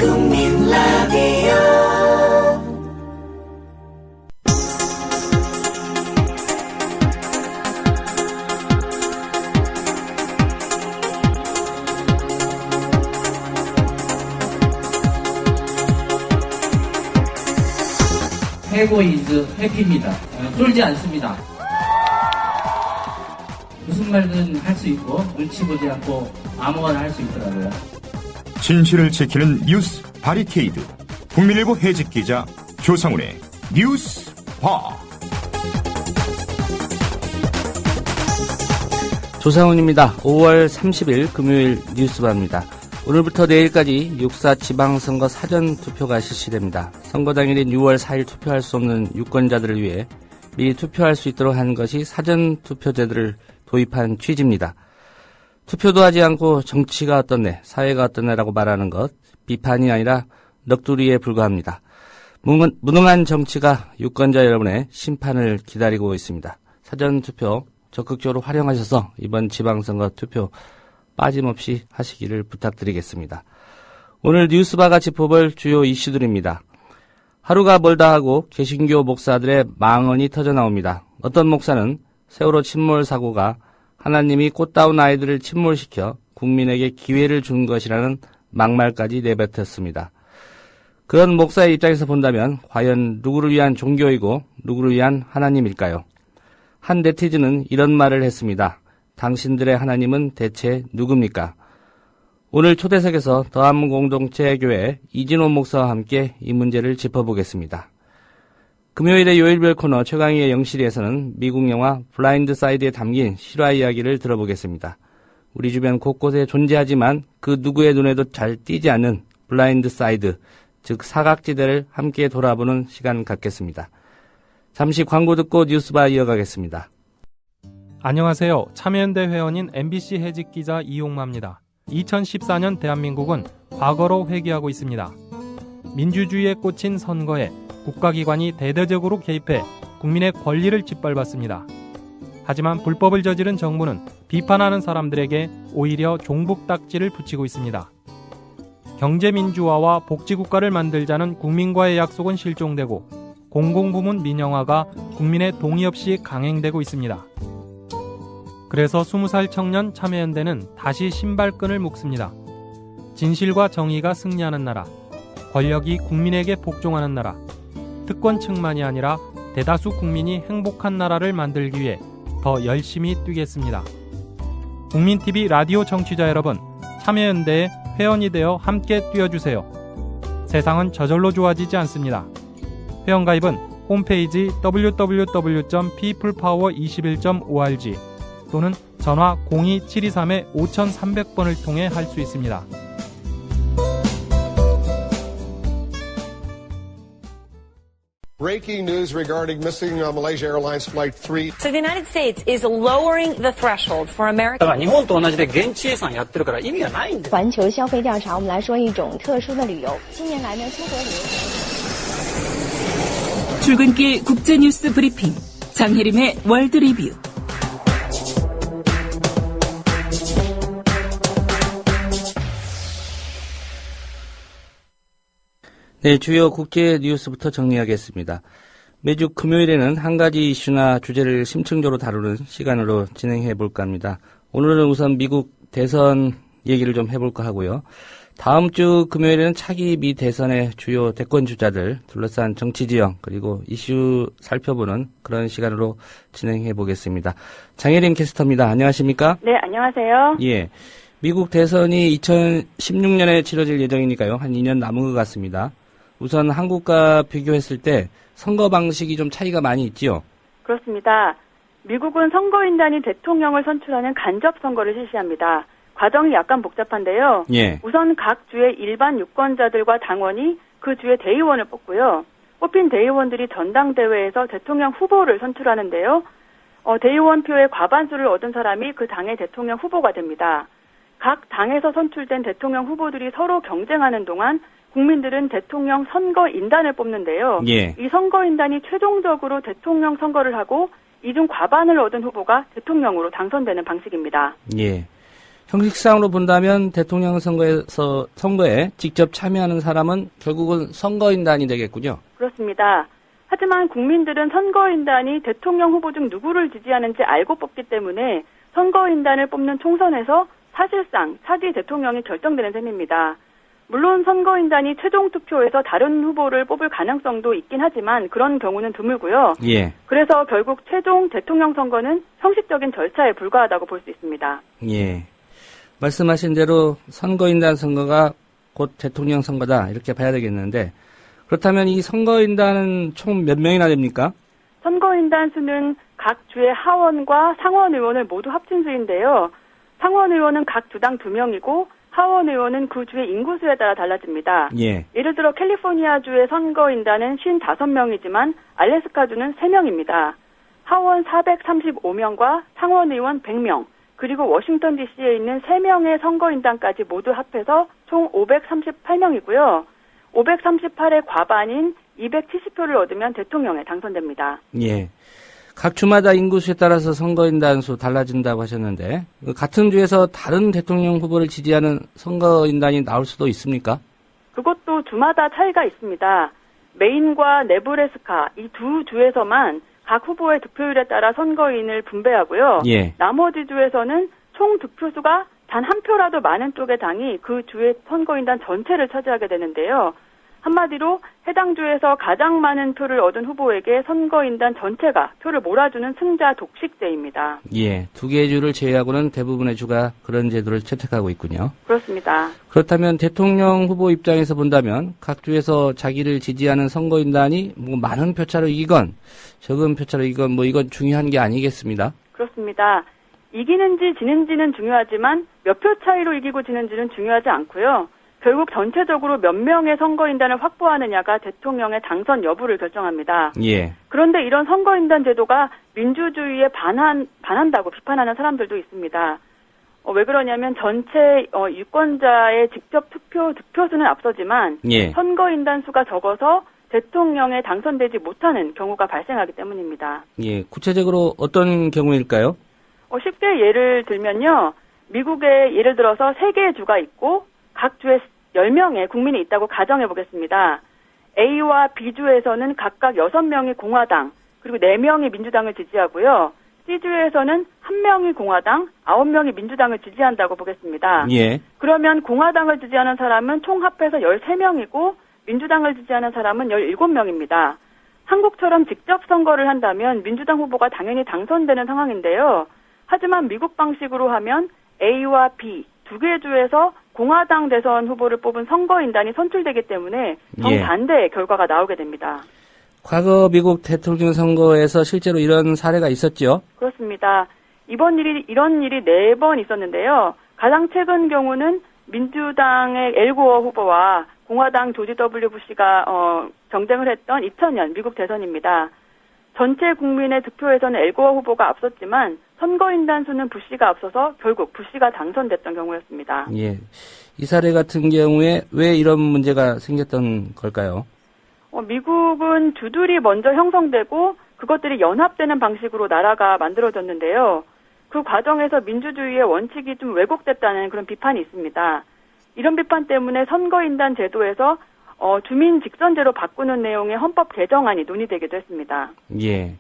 국민 라디오 해고 이즈 해피입니다. 쫄지 않습니다. 무슨 말든 할 수 있고 눈치 보지 않고 아무거나 할 수 있더라고요. 진실을 지키는 뉴스 바리케이드. 국민일보 해직 기자 조상훈의 뉴스바. 조상훈입니다. 5월 30일 금요일 뉴스바입니다. 오늘부터 내일까지 6.4 지방선거 사전투표가 실시됩니다. 선거 당일인 6월 4일 투표할 수 없는 유권자들을 위해 미리 투표할 수 있도록 한 것이 사전투표제도를 도입한 취지입니다. 투표도 하지 않고 정치가 어떻네, 사회가 어떻네라고 말하는 것, 비판이 아니라 넋두리에 불과합니다. 무능한 정치가 유권자 여러분의 심판을 기다리고 있습니다. 사전투표 적극적으로 활용하셔서 이번 지방선거 투표 빠짐없이 하시기를 부탁드리겠습니다. 오늘 뉴스바가 짚어볼 주요 이슈들입니다. 하루가 멀다 하고 개신교 목사들의 망언이 터져나옵니다. 어떤 목사는 세월호 침몰 사고가 하나님이 꽃다운 아이들을 침몰시켜 국민에게 기회를 준 것이라는 막말까지 내뱉었습니다. 그런 목사의 입장에서 본다면 과연 누구를 위한 종교이고 누구를 위한 하나님일까요? 한 네티즌은 이런 말을 했습니다. 당신들의 하나님은 대체 누굽니까? 오늘 초대석에서 더암공동체교회 이진호 목사와 함께 이 문제를 짚어보겠습니다. 금요일의 요일별 코너 최강희의 영실이에서는 미국 영화 블라인드 사이드에 담긴 실화 이야기를 들어보겠습니다. 우리 주변 곳곳에 존재하지만 그 누구의 눈에도 잘 띄지 않는 블라인드 사이드, 즉 사각지대를 함께 돌아보는 시간 갖겠습니다. 잠시 광고 듣고 뉴스바 이어가겠습니다. 안녕하세요. 참여연대 회원인 MBC 해직 기자 이용마입니다. 2014년 대한민국은 과거로 회귀하고 있습니다. 민주주의에 꽂힌 선거에 국가기관이 대대적으로 개입해 국민의 권리를 짓밟았습니다. 하지만 불법을 저지른 정부는 비판하는 사람들에게 오히려 종북딱지를 붙이고 있습니다. 경제민주화와 복지국가를 만들자는 국민과의 약속은 실종되고 공공부문 민영화가 국민의 동의 없이 강행되고 있습니다. 그래서 20살 청년 참여연대는 다시 신발끈을 묶습니다. 진실과 정의가 승리하는 나라, 권력이 국민에게 복종하는 나라, 특권층만이 아니라 대다수 국민이 행복한 나라를 만들기 위해 더 열심히 뛰겠습니다. 국민TV 라디오 청취자 여러분, 참여연대에 회원이 되어 함께 뛰어주세요. 세상은 저절로 좋아지지 않습니다. 회원가입은 홈페이지 www.peoplepower21.org 또는 전화 02-723-5300번을 통해 할 수 있습니다. Breaking news regarding missing Malaysia Airlines Flight 3. So the United States is lowering the threshold for American. 日本と同じで現地予算やってるから意味がないんです。环球消费调查，我们来说一种特殊的旅游。近年来呢，出国旅游。 출근길 국제뉴스 브리핑 장혜림의 월드 리뷰. 네, 주요 국제 뉴스부터 정리하겠습니다. 매주 금요일에는 한 가지 이슈나 주제를 심층적으로 다루는 시간으로 진행해 볼까 합니다. 오늘은 우선 미국 대선 얘기를 좀 해볼까 하고요. 다음 주 금요일에는 차기 미 대선의 주요 대권 주자들 둘러싼 정치 지형 그리고 이슈 살펴보는 그런 시간으로 진행해 보겠습니다. 장혜림 캐스터입니다. 안녕하십니까? 네, 안녕하세요. 예, 미국 대선이 2016년에 치러질 예정이니까요. 한 2년 남은 것 같습니다. 우선 한국과 비교했을 때 선거 방식이 좀 차이가 많이 있지요? 그렇습니다. 미국은 선거인단이 대통령을 선출하는 간접 선거를 실시합니다. 과정이 약간 복잡한데요. 예. 우선 각 주의 일반 유권자들과 당원이 그 주의 대의원을 뽑고요. 뽑힌 대의원들이 전당대회에서 대통령 후보를 선출하는데요. 대의원 표의 과반수를 얻은 사람이 그 당의 대통령 후보가 됩니다. 각 당에서 선출된 대통령 후보들이 서로 경쟁하는 동안 국민들은 대통령 선거인단을 뽑는데요. 예. 이 선거인단이 최종적으로 대통령 선거를 하고 이중 과반을 얻은 후보가 대통령으로 당선되는 방식입니다. 예. 형식상으로 본다면 대통령 선거에 직접 참여하는 사람은 결국은 선거인단이 되겠군요. 그렇습니다. 하지만 국민들은 선거인단이 대통령 후보 중 누구를 지지하는지 알고 뽑기 때문에 선거인단을 뽑는 총선에서 사실상 차기 대통령이 결정되는 셈입니다. 물론 선거인단이 최종 투표에서 다른 후보를 뽑을 가능성도 있긴 하지만 그런 경우는 드물고요. 예. 그래서 결국 최종 대통령 선거는 형식적인 절차에 불과하다고 볼 수 있습니다. 예. 말씀하신 대로 선거인단 선거가 곧 대통령 선거다 이렇게 봐야 되겠는데 그렇다면 이 선거인단은 총 몇 명이나 됩니까? 선거인단 수는 각 주의 하원과 상원 의원을 모두 합친 수인데요. 상원 의원은 각 주당 2명이고 하원 의원은 그 주의 인구수에 따라 달라집니다. 예. 예를 들어 캘리포니아주의 선거인단은 55명이지만 알래스카주는 3명입니다. 하원 435명과 상원 의원 100명, 그리고 워싱턴 DC에 있는 3명의 선거인단까지 모두 합해서 총 538명이고요. 538의 과반인 270표를 얻으면 대통령에 당선됩니다. 예. 각 주마다 인구수에 따라서 선거인단 수 달라진다고 하셨는데 같은 주에서 다른 대통령 후보를 지지하는 선거인단이 나올 수도 있습니까? 그것도 주마다 차이가 있습니다. 메인과 네브래스카 이 두 주에서만 각 후보의 득표율에 따라 선거인을 분배하고요. 예. 나머지 주에서는 총 득표수가 단 한 표라도 많은 쪽의 당이 그 주의 선거인단 전체를 차지하게 되는데요. 한마디로 해당 주에서 가장 많은 표를 얻은 후보에게 선거인단 전체가 표를 몰아주는 승자 독식제입니다. 예, 2개의 주를 제외하고는 대부분의 주가 그런 제도를 채택하고 있군요. 그렇습니다. 그렇다면 대통령 후보 입장에서 본다면 각 주에서 자기를 지지하는 선거인단이 뭐 많은 표차로 이기건 적은 표차로 이기건 뭐 이건 중요한 게 아니겠습니다. 그렇습니다. 이기는지 지는지는 중요하지만 몇 표 차이로 이기고 지는지는 중요하지 않고요. 결국 전체적으로 몇 명의 선거인단을 확보하느냐가 대통령의 당선 여부를 결정합니다. 예. 그런데 이런 선거인단 제도가 민주주의에 반한다고 비판하는 사람들도 있습니다. 왜 그러냐면 전체 유권자의 직접 득표수는 앞서지만 예. 선거인단 수가 적어서 대통령에 당선되지 못하는 경우가 발생하기 때문입니다. 예. 구체적으로 어떤 경우일까요? 쉽게 예를 들면요. 미국에 예를 들어서 3개의 주가 있고 각 주에 10명의 국민이 있다고 가정해 보겠습니다. A와 B주에서는 각각 6명이 공화당, 그리고 4명이 민주당을 지지하고요. C주에서는 1명이 공화당, 9명이 민주당을 지지한다고 보겠습니다. 예. 그러면 공화당을 지지하는 사람은 총 합해서 13명이고 민주당을 지지하는 사람은 17명입니다. 한국처럼 직접 선거를 한다면 민주당 후보가 당연히 당선되는 상황인데요. 하지만 미국 방식으로 하면 A와 B 2개 주에서 공화당 대선 후보를 뽑은 선거인단이 선출되기 때문에 정반대의 결과가 나오게 됩니다. 과거 미국 대통령 선거에서 실제로 이런 사례가 있었죠? 그렇습니다. 이런 일이 4번 있었는데요. 가장 최근 경우는 민주당의 엘고어 후보와 공화당 조지 W. 부시가 경쟁을 했던 2000년 미국 대선입니다. 전체 국민의 득표에서는 엘고어 후보가 앞섰지만 선거인단 수는 부시가 앞서서 결국 부시가 당선됐던 경우였습니다. 예, 이 사례 같은 경우에 왜 이런 문제가 생겼던 걸까요? 미국은 주들이 먼저 형성되고 그것들이 연합되는 방식으로 나라가 만들어졌는데요. 그 과정에서 민주주의의 원칙이 좀 왜곡됐다는 그런 비판이 있습니다. 이런 비판 때문에 선거인단 제도에서 주민 직선제로 바꾸는 내용의 헌법 개정안이 논의되기도 했습니다. 예.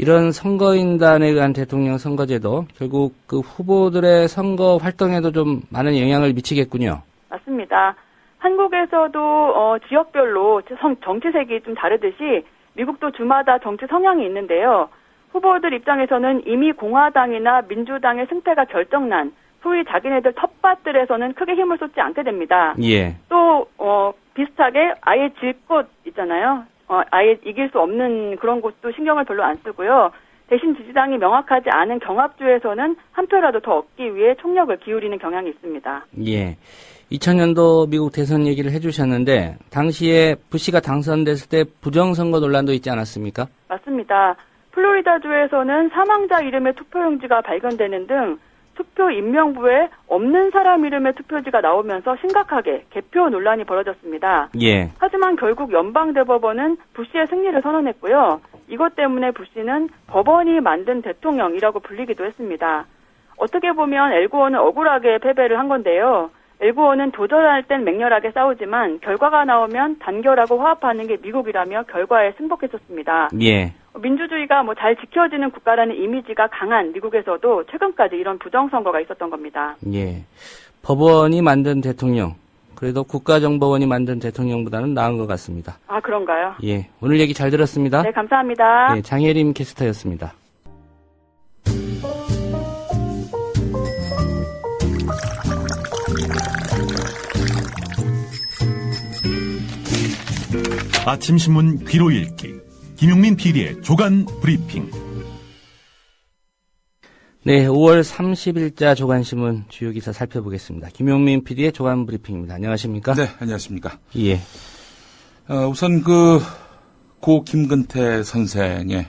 이런 선거인단에 의한 대통령 선거제도 결국 그 후보들의 선거 활동에도 좀 많은 영향을 미치겠군요. 맞습니다. 한국에서도 지역별로 정치색이 좀 다르듯이 미국도 주마다 정치 성향이 있는데요. 후보들 입장에서는 이미 공화당이나 민주당의 승패가 결정난 소위 자기네들 텃밭들에서는 크게 힘을 쏟지 않게 됩니다. 예. 또 비슷하게 아예 질 곳 있잖아요. 아예 이길 수 없는 그런 곳도 신경을 별로 안 쓰고요. 대신 지지당이 명확하지 않은 경합주에서는 한 표라도 더 얻기 위해 총력을 기울이는 경향이 있습니다. 예. 2000년도 미국 대선 얘기를 해주셨는데 당시에 부시가 당선됐을 때 부정선거 논란도 있지 않았습니까? 맞습니다. 플로리다주에서는 사망자 이름의 투표용지가 발견되는 등 투표 임명부에 없는 사람 이름의 투표지가 나오면서 심각하게 개표 논란이 벌어졌습니다. 예. 하지만 결국 연방대법원은 부시의 승리를 선언했고요. 이것 때문에 부시는 법원이 만든 대통령이라고 불리기도 했습니다. 어떻게 보면 엘고어는 억울하게 패배를 한 건데요. 엘고어는 도전할 땐 맹렬하게 싸우지만 결과가 나오면 단결하고 화합하는 게 미국이라며 결과에 승복했었습니다. 예. 민주주의가 뭐 잘 지켜지는 국가라는 이미지가 강한 미국에서도 최근까지 이런 부정선거가 있었던 겁니다. 예. 법원이 만든 대통령, 그래도 국가정보원이 만든 대통령보다는 나은 것 같습니다. 아, 그런가요? 예. 오늘 얘기 잘 들었습니다. 네, 감사합니다. 예, 장혜림 캐스터였습니다. 아침 신문 귀로 읽기 김용민 PD의 조간 브리핑. 네, 5월 30일자 조간신문 주요 기사 살펴보겠습니다. 김용민 PD의 조간 브리핑입니다. 안녕하십니까? 네, 안녕하십니까? 예. 우선 고 김근태 선생의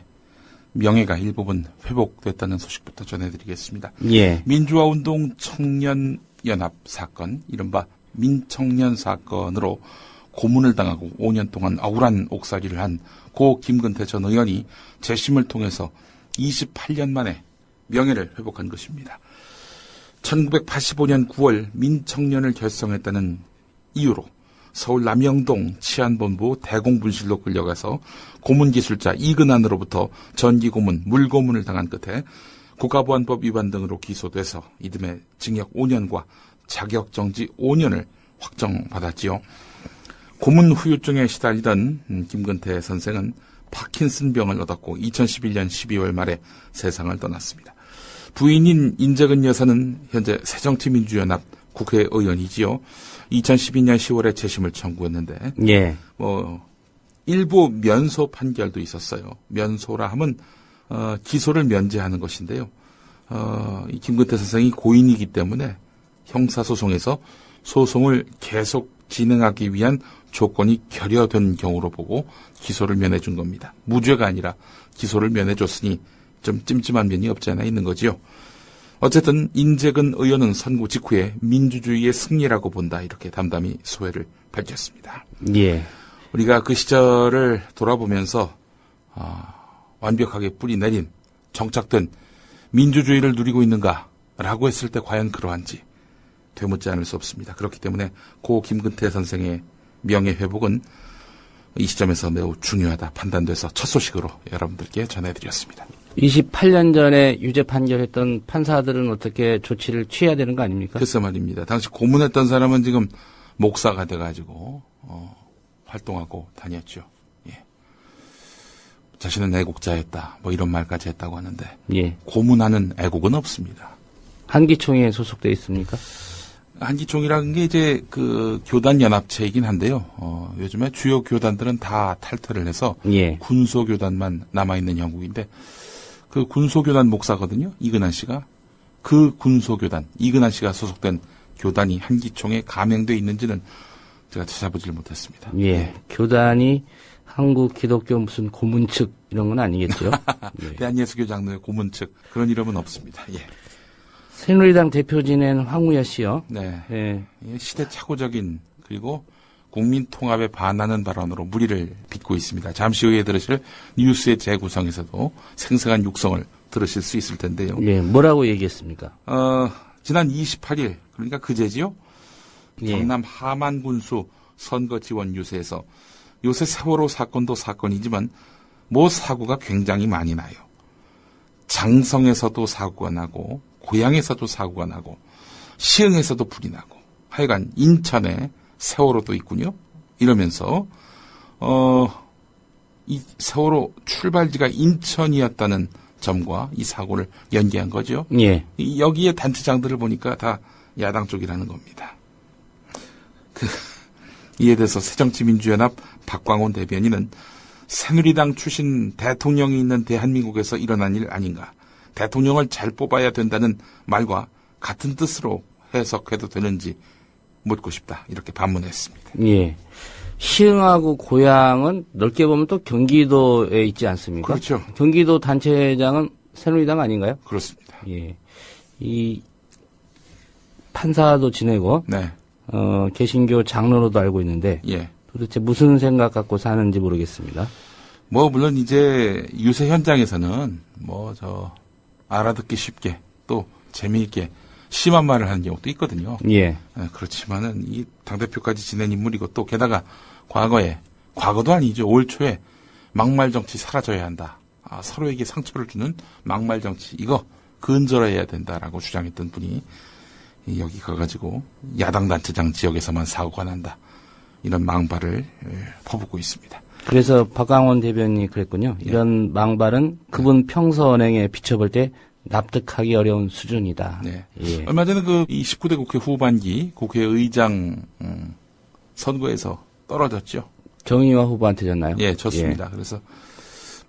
명예가 일부분 회복됐다는 소식부터 전해드리겠습니다. 예. 민주화운동 청년연합 사건, 이른바 민청년 사건으로 고문을 당하고 5년 동안 억울한 옥살이를 한 고 김근태 전 의원이 재심을 통해서 28년 만에 명예를 회복한 것입니다. 1985년 9월 민청년을 결성했다는 이유로 서울 남영동 치안본부 대공분실로 끌려가서 고문기술자 이근한으로부터 전기고문, 물고문을 당한 끝에 국가보안법 위반 등으로 기소돼서 이듬해 징역 5년과 자격정지 5년을 확정받았지요. 고문 후유증에 시달리던 김근태 선생은 파킨슨병을 얻었고 2011년 12월 말에 세상을 떠났습니다. 부인인 인재근 여사는 현재 새정치민주연합 국회의원이지요. 2012년 10월에 재심을 청구했는데 예. 일부 면소 판결도 있었어요. 면소라 하면 기소를 면제하는 것인데요. 이 김근태 선생이 고인이기 때문에 형사소송에서 소송을 계속 진행하기 위한 조건이 결여된 경우로 보고 기소를 면해준 겁니다. 무죄가 아니라 기소를 면해줬으니 좀 찜찜한 면이 없지 않아 있는 거지요. 어쨌든 인재근 의원은 선고 직후에 민주주의의 승리라고 본다, 이렇게 담담히 소회를 밝혔습니다. 예. 우리가 그 시절을 돌아보면서 완벽하게 뿌리 내린 정착된 민주주의를 누리고 있는가라고 했을 때 과연 그러한지 되묻지 않을 수 없습니다. 그렇기 때문에 고 김근태 선생의 명예회복은 이 시점에서 매우 중요하다 판단돼서 첫 소식으로 여러분들께 전해드렸습니다. 28년 전에 유죄 판결했던 판사들은 어떻게 조치를 취해야 되는 거 아닙니까? 글쎄 말입니다. 당시 고문했던 사람은 지금 목사가 돼가지고 활동하고 다녔죠. 예. 자신은 애국자였다, 뭐 이런 말까지 했다고 하는데 예. 고문하는 애국은 없습니다. 한기총에 소속돼 있습니까? 한기총이라는 게 이제 그 교단 연합체이긴 한데요. 요즘에 주요 교단들은 다 탈퇴를 해서 예. 군소교단만 남아있는 형국인데 그 군소교단 목사거든요. 이근한 씨가. 그 군소교단, 이근한 씨가 소속된 교단이 한기총에 가맹돼 있는지는 제가 찾아보질 못했습니다. 예. 예. 교단이 한국 기독교 무슨 고문 측 이런 건 아니겠죠? 예. 대한예수교 장로의 고문 측 그런 이름은 없습니다. 예. 새누리당 대표 지낸 황우여 씨요. 네. 예. 시대착오적인 그리고 국민 통합에 반하는 발언으로 무리를 빚고 있습니다. 잠시 후에 들으실 뉴스의 재구성에서도 생생한 육성을 들으실 수 있을 텐데요. 예. 뭐라고 얘기했습니까? 지난 28일 그러니까 그제지요. 예. 경남 하만군수 선거 지원 유세에서 요새 세월호 사건도 사건이지만 사고가 굉장히 많이 나요. 장성에서도 사고가 나고 고향에서도 사고가 나고 시흥에서도 불이 나고 하여간 인천에 세월호도 있군요. 이러면서 이 세월호 출발지가 인천이었다는 점과 이 사고를 연계한 거죠. 예. 여기에 단체장들을 보니까 다 야당 쪽이라는 겁니다. 이에 대해서 새정치민주연합 박광온 대변인은 새누리당 출신 대통령이 있는 대한민국에서 일어난 일 아닌가. 대통령을 잘 뽑아야 된다는 말과 같은 뜻으로 해석해도 되는지 묻고 싶다. 이렇게 반문했습니다. 예. 시흥하고 고향은 넓게 보면 또 경기도에 있지 않습니까? 그렇죠. 경기도 단체장은 새누리당 아닌가요? 그렇습니다. 예. 이 판사도 지내고 네. 개신교 장로로도 알고 있는데 예. 도대체 무슨 생각 갖고 사는지 모르겠습니다. 물론 이제 유세 현장에서는 알아듣기 쉽게 또 재미있게 심한 말을 하는 경우도 있거든요. 예. 그렇지만은 이 당대표까지 지낸 인물이고 또 게다가 과거도 아니죠. 올 초에 막말 정치 사라져야 한다. 서로에게 상처를 주는 막말 정치 이거 근절해야 된다라고 주장했던 분이 여기 가가지고 야당 단체장 지역에서만 사고가 난다. 이런 망발을 퍼붓고 있습니다. 그래서 박광원 대변인이 그랬군요. 이런 망발은 그분 평소 언행에 비춰볼 때 납득하기 어려운 수준이다. 네. 예. 얼마 전에 이 19대 국회 후반기 국회의장 선거에서 떨어졌죠. 정의화 후보한테 졌나요? 예, 졌습니다. 그래서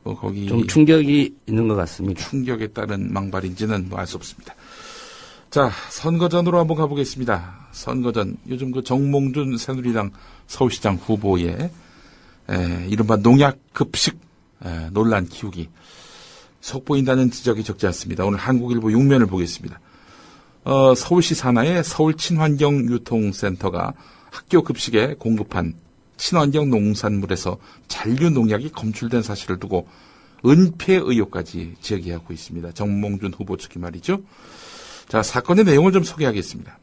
거기 좀 충격이 있는 것 같습니다. 충격에 따른 망발인지는 알 수 없습니다. 자, 선거전으로 한번 가보겠습니다. 선거전 요즘 정몽준 새누리당 서울시장 후보의 이른바 농약급식 논란 키우기 속보인다는 지적이 적지 않습니다. 오늘 한국일보 6면을 보겠습니다. 서울시 산하의 서울친환경유통센터가 학교 급식에 공급한 친환경 농산물에서 잔류 농약이 검출된 사실을 두고 은폐 의혹까지 제기하고 있습니다. 정몽준 후보 측이 말이죠. 자, 사건의 내용을 좀 소개하겠습니다.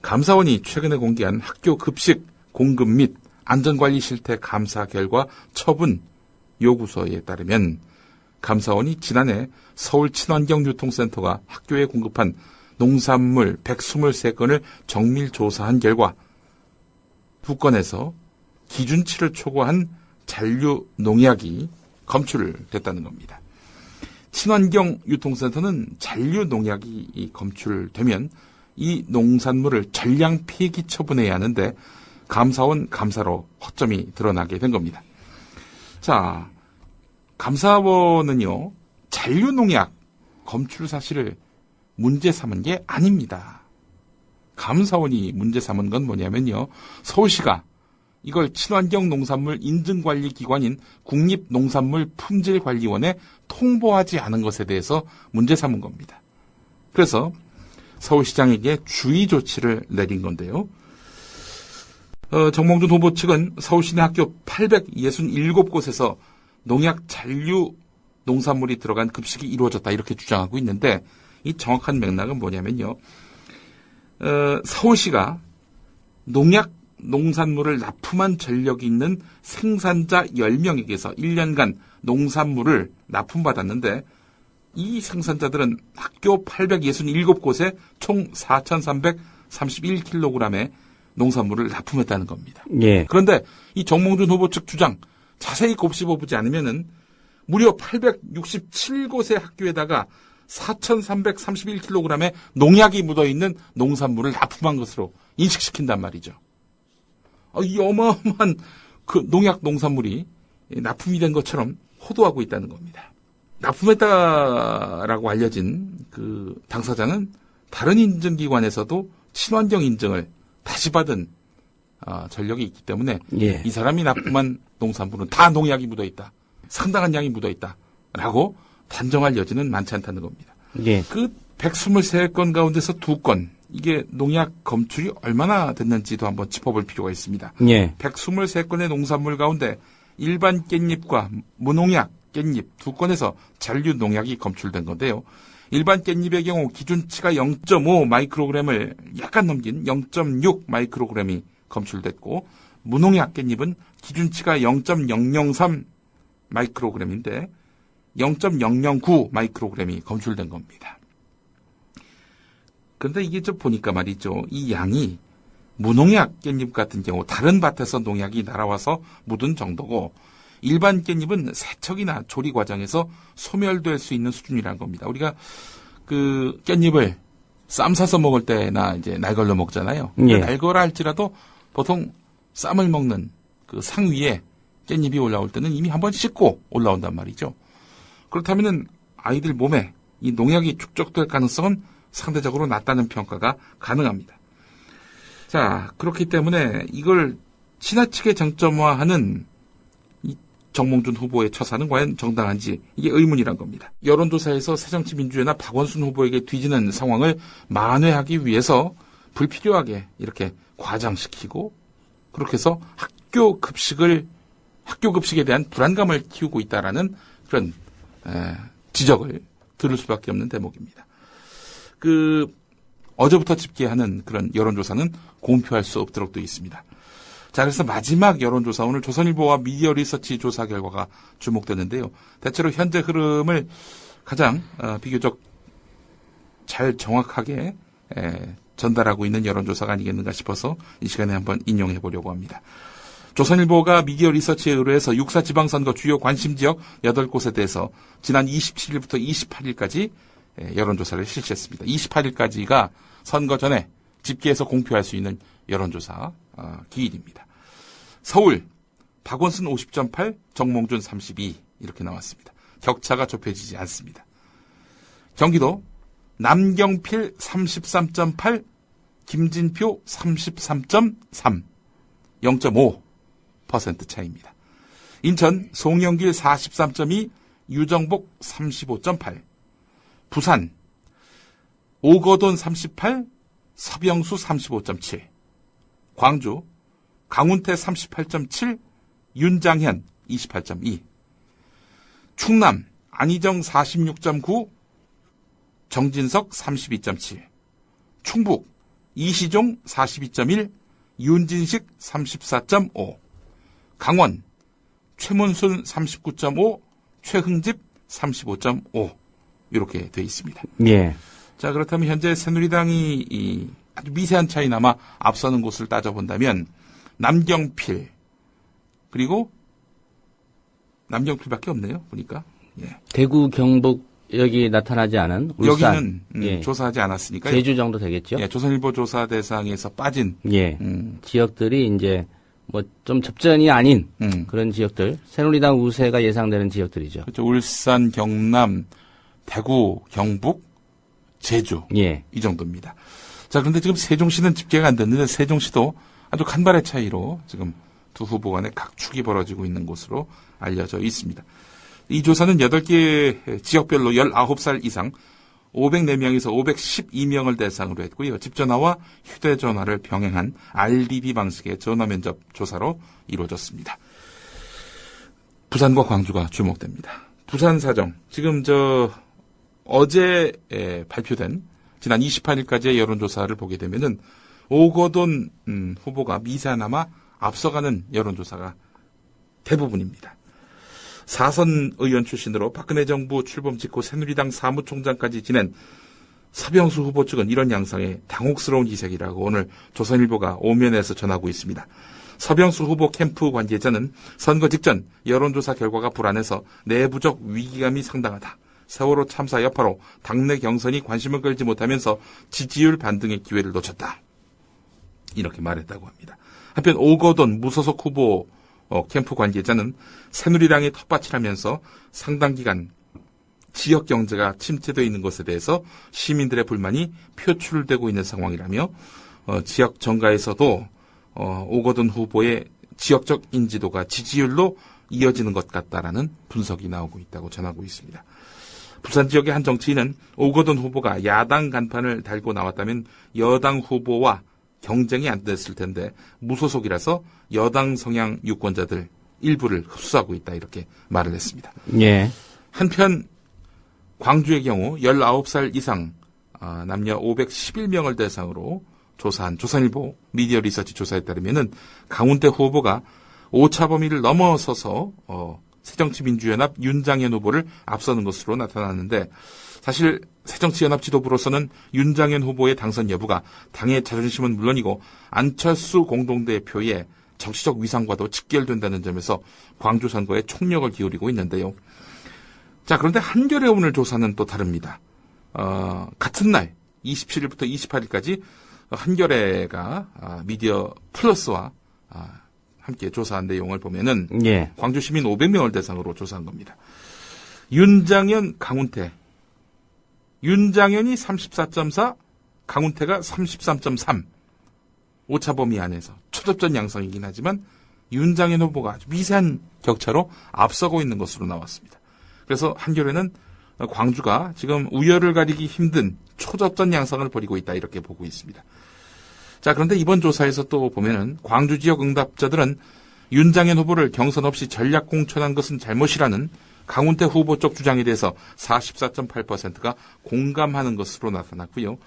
감사원이 최근에 공개한 학교 급식 공급 및 안전관리 실태 감사 결과 처분 요구서에 따르면 감사원이 지난해 서울친환경유통센터가 학교에 공급한 농산물 123건을 정밀 조사한 결과 2건에서 기준치를 초과한 잔류 농약이 검출됐다는 겁니다. 친환경유통센터는 잔류 농약이 검출되면 이 농산물을 전량 폐기 처분해야 하는데 감사원 감사로 허점이 드러나게 된 겁니다. 자, 감사원은요, 잔류 농약 검출 사실을 문제 삼은 게 아닙니다. 감사원이 문제 삼은 건 뭐냐면요, 서울시가 이걸 친환경 농산물 인증관리 기관인 국립농산물품질관리원에 통보하지 않은 것에 대해서 문제 삼은 겁니다. 그래서 서울시장에게 주의 조치를 내린 건데요. 정몽준 후보 측은 서울시 내 학교 867곳에서 농약 잔류 농산물이 들어간 급식이 이루어졌다 이렇게 주장하고 있는데 이 정확한 맥락은 뭐냐면요. 서울시가 농약 농산물을 납품한 전력이 있는 생산자 10명에게서 1년간 농산물을 납품받았는데 이 생산자들은 학교 867곳에 총 4,331kg의 농산물을 납품했다는 겁니다. 예. 그런데 이 정몽준 후보 측 주장 자세히 곱씹어보지 않으면은 무려 867곳의 학교에다가 4,331kg의 농약이 묻어있는 농산물을 납품한 것으로 인식시킨단 말이죠. 이 어마어마한 그 농약 농산물이 납품이 된 것처럼 호도하고 있다는 겁니다. 납품했다라고 알려진 그 당사자는 다른 인증기관에서도 친환경 인증을 다시 받은 전력이 있기 때문에 예. 이 사람이 납품한 농산물은 다 농약이 묻어있다. 상당한 양이 묻어있다라고 단정할 여지는 많지 않다는 겁니다. 예. 그 123건 가운데서 2건 이게 농약 검출이 얼마나 됐는지도 한번 짚어볼 필요가 있습니다. 예. 123건의 농산물 가운데 일반 깻잎과 무농약 깻잎 2건에서 잔류 농약이 검출된 건데요. 일반 깻잎의 경우 기준치가 0.5 마이크로그램을 약간 넘긴 0.6 마이크로그램이 검출됐고 무농약 깻잎은 기준치가 0.003 마이크로그램인데 0.009 마이크로그램이 검출된 겁니다. 그런데 이게 좀 보니까 말이죠. 이 양이 무농약 깻잎 같은 경우 다른 밭에서 농약이 날아와서 묻은 정도고 일반 깻잎은 세척이나 조리 과정에서 소멸될 수 있는 수준이라는 겁니다. 우리가 그 깻잎을 쌈 싸서 먹을 때나 이제 날걸로 먹잖아요. 예. 날거라 할지라도 보통 쌈을 먹는 그 상 위에 깻잎이 올라올 때는 이미 한번 씻고 올라온단 말이죠. 그렇다면은 아이들 몸에 이 농약이 축적될 가능성은 상대적으로 낮다는 평가가 가능합니다. 자, 그렇기 때문에 이걸 지나치게 정점화하는 이 정몽준 후보의 처사는 과연 정당한지 이게 의문이란 겁니다. 여론조사에서 새정치민주연합 박원순 후보에게 뒤지는 상황을 만회하기 위해서 불필요하게 이렇게 과장시키고 그렇게 해서 학교 급식에 대한 불안감을 키우고 있다라는 그런 지적을 들을 수밖에 없는 대목입니다. 어제부터 집계하는 그런 여론조사는 공표할 수 없도록 되어 있습니다. 자, 그래서 마지막 여론조사, 오늘 조선일보와 미디어 리서치 조사 결과가 주목되는데요. 대체로 현재 흐름을 가장 비교적 잘 정확하게 전달하고 있는 여론조사가 아니겠는가 싶어서 이 시간에 한번 인용해 보려고 합니다. 조선일보가 미디어 리서치에 의뢰해서 6.4 지방선거 주요 관심지역 8곳에 대해서 지난 27일부터 28일까지 여론조사를 실시했습니다. 28일까지가 선거 전에 집계해서 공표할 수 있는 여론조사 기일입니다. 서울 박원순 50.8, 정몽준 32 이렇게 나왔습니다. 격차가 좁혀지지 않습니다. 경기도 남경필 33.8, 김진표 33.3, 0.5% 차이입니다. 인천 송영길 43.2, 유정복 35.8, 부산 오거돈 38, 서병수 35.7, 광주 강훈태 38.7, 윤장현 28.2, 충남 안희정 46.9, 정진석 32.7, 충북 이시종 42.1, 윤진식 34.5, 강원 최문순 39.5, 최흥집 35.5 이렇게 되어 있습니다. 예. 자, 그렇다면 현재 새누리당이 아주 미세한 차이나마 앞서는 곳을 따져본다면 남경필 그리고 남경필밖에 없네요. 보니까. 예. 대구, 경북 여기 나타나지 않은 울산. 여기는 조사하지 않았으니까 제주 정도 되겠죠. 예, 조선일보 조사 대상에서 빠진 지역들이 이제 뭐 좀 접전이 아닌 그런 지역들, 새누리당 우세가 예상되는 지역들이죠. 그렇죠. 울산, 경남, 대구, 경북, 제주 이 정도입니다. 자, 그런데 지금 세종시는 집계가 안 됐는데 세종시도 아주 간발의 차이로 지금 두 후보 간의 각축이 벌어지고 있는 것으로 알려져 있습니다. 이 조사는 8개 지역별로 19살 이상 504명에서 512명을 대상으로 했고요. 집전화와 휴대전화를 병행한 RDB 방식의 전화 면접 조사로 이루어졌습니다. 부산과 광주가 주목됩니다. 부산 사정, 지금 어제 발표된 지난 28일까지의 여론조사를 보게 되면은 오거돈 후보가 미세하나마 앞서가는 여론조사가 대부분입니다. 4선 의원 출신으로 박근혜 정부 출범 직후 새누리당 사무총장까지 지낸 서병수 후보 측은 이런 양상의 당혹스러운 기색이라고 오늘 조선일보가 오면에서 전하고 있습니다. 서병수 후보 캠프 관계자는 선거 직전 여론조사 결과가 불안해서 내부적 위기감이 상당하다. 세월호 참사 여파로 당내 경선이 관심을 끌지 못하면서 지지율 반등의 기회를 놓쳤다. 이렇게 말했다고 합니다. 한편 오거돈 무소속 후보 캠프 관계자는 새누리당의 텃밭이라면서 상당 기간 지역 경제가 침체되어 있는 것에 대해서 시민들의 불만이 표출되고 있는 상황이라며 지역 정가에서도 오거돈 후보의 지역적 인지도가 지지율로 이어지는 것 같다라는 분석이 나오고 있다고 전하고 있습니다. 부산 지역의 한 정치인은 오거돈 후보가 야당 간판을 달고 나왔다면 여당 후보와 경쟁이 안 됐을 텐데 무소속이라서 여당 성향 유권자들 일부를 흡수하고 있다 이렇게 말을 했습니다. 예. 한편 광주의 경우 19살 이상 남녀 511명을 대상으로 조사한 조선일보 미디어 리서치 조사에 따르면은 강훈태 후보가 오차 범위를 넘어서서 새정치민주연합 윤장현 후보를 앞서는 것으로 나타났는데 사실 새정치연합 지도부로서는 윤장현 후보의 당선 여부가 당의 자존심은 물론이고 안철수 공동대표의 정치적 위상과도 직결된다는 점에서 광주 선거에 총력을 기울이고 있는데요. 자, 그런데 한겨레 오늘 조사는 또 다릅니다. 같은 날 27일부터 28일까지 한겨레가 미디어 플러스와 함께 조사한 내용을 보면은 광주 시민 500명을 대상으로 조사한 겁니다. 윤장현, 강훈태. 윤장현이 34.4, 강훈태가 33.3. 오차 범위 안에서 초접전 양상이긴 하지만 윤장현 후보가 아주 미세한 격차로 앞서고 있는 것으로 나왔습니다. 그래서 한겨레는 광주가 지금 우열을 가리기 힘든 초접전 양상을 벌이고 있다 이렇게 보고 있습니다. 자, 그런데 이번 조사에서 또 보면은 광주 지역 응답자들은 윤장현 후보를 경선 없이 전략 공천한 것은 잘못이라는 강훈태 후보 쪽 주장에 대해서 44.8%가 공감하는 것으로 나타났고요.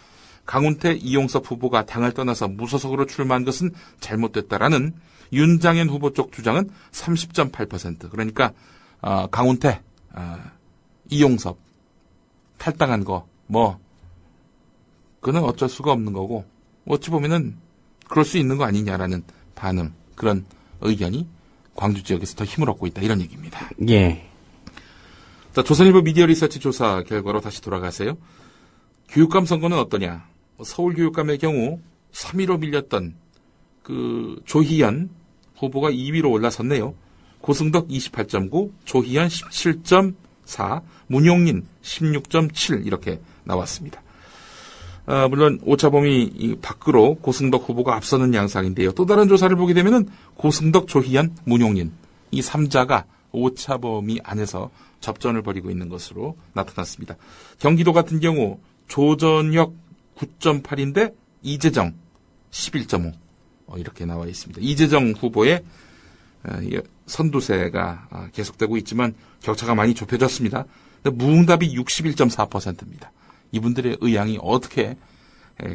강훈태, 이용섭 후보가 당을 떠나서 무소속으로 출마한 것은 잘못됐다라는 윤장현 후보 쪽 주장은 30.8%. 그러니까 강훈태, 이용섭 탈당한 거 그는 어쩔 수가 없는 거고 어찌 보면은 그럴 수 있는 거 아니냐라는 반응, 그런 의견이 광주 지역에서 더 힘을 얻고 있다, 이런 얘기입니다. 예. 자, 조선일보 미디어 리서치 조사 결과로 다시 돌아가세요. 교육감 선거는 어떠냐? 서울 교육감의 경우 3위로 밀렸던 조희연 후보가 2위로 올라섰네요. 고승덕 28.9, 조희연 17.4, 문용린 16.7 이렇게 나왔습니다. 물론 오차범위 밖으로 고승덕 후보가 앞서는 양상인데요. 또 다른 조사를 보게 되면은 고승덕, 조희연, 문용린 이 3자가 오차범위 안에서 접전을 벌이고 있는 것으로 나타났습니다. 경기도 같은 경우 조전혁 9.8인데 이재정 11.5 이렇게 나와 있습니다. 이재정 후보의 선두세가 계속되고 있지만 격차가 많이 좁혀졌습니다. 무응답이 61.4%입니다. 이분들의 의향이 어떻게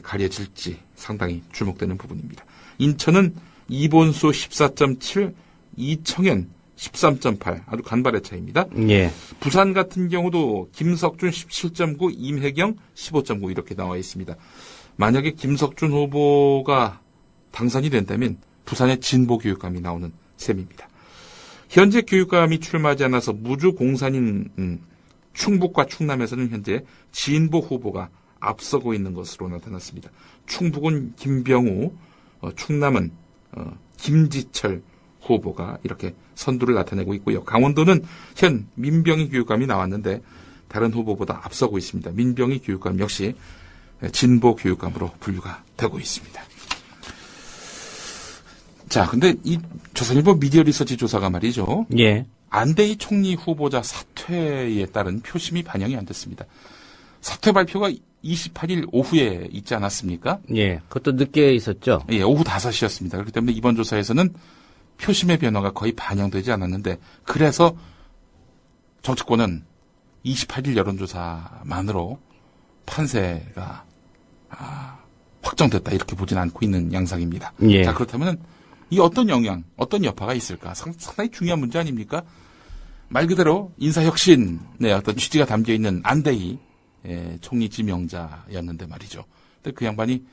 가려질지 상당히 주목되는 부분입니다. 인천은 이본수 14.7, 이청현 13.8 아주 간발의 차이입니다. 예. 부산 같은 경우도 김석준 17.9, 임혜경 15.9 이렇게 나와 있습니다. 만약에 김석준 후보가 당선이 된다면 부산의 진보 교육감이 나오는 셈입니다. 현재 교육감이 출마하지 않아서 무주 공산인 충북과 충남에서는 현재 진보 후보가 앞서고 있는 것으로 나타났습니다. 충북은 김병우, 충남은 김지철 후보가 이렇게 선두를 나타내고 있고요. 강원도는 현 민병희 교육감이 나왔는데 다른 후보보다 앞서고 있습니다. 민병희 교육감 역시 진보 교육감으로 분류가 되고 있습니다. 자, 근데 이 조선일보 미디어 리서치 조사가 말이죠. 예. 안대희 총리 후보자 사퇴에 따른 표심이 반영이 안 됐습니다. 사퇴 발표가 28일 오후에 있지 않았습니까? 예, 그것도 늦게 있었죠. 예, 오후 5시였습니다. 그렇기 때문에 이번 조사에서는 표심의 변화가 거의 반영되지 않았는데, 그래서 정치권은 28일 여론조사만으로 판세가 확정됐다 이렇게 보진 않고 있는 양상입니다. 예. 자, 그렇다면 이 어떤 영향, 어떤 여파가 있을까? 상당히 중요한 문제 아닙니까? 말 그대로 인사혁신의 어떤 취지가 담겨있는 안대희 총리 지명자였는데 말이죠. 근데 그 양반이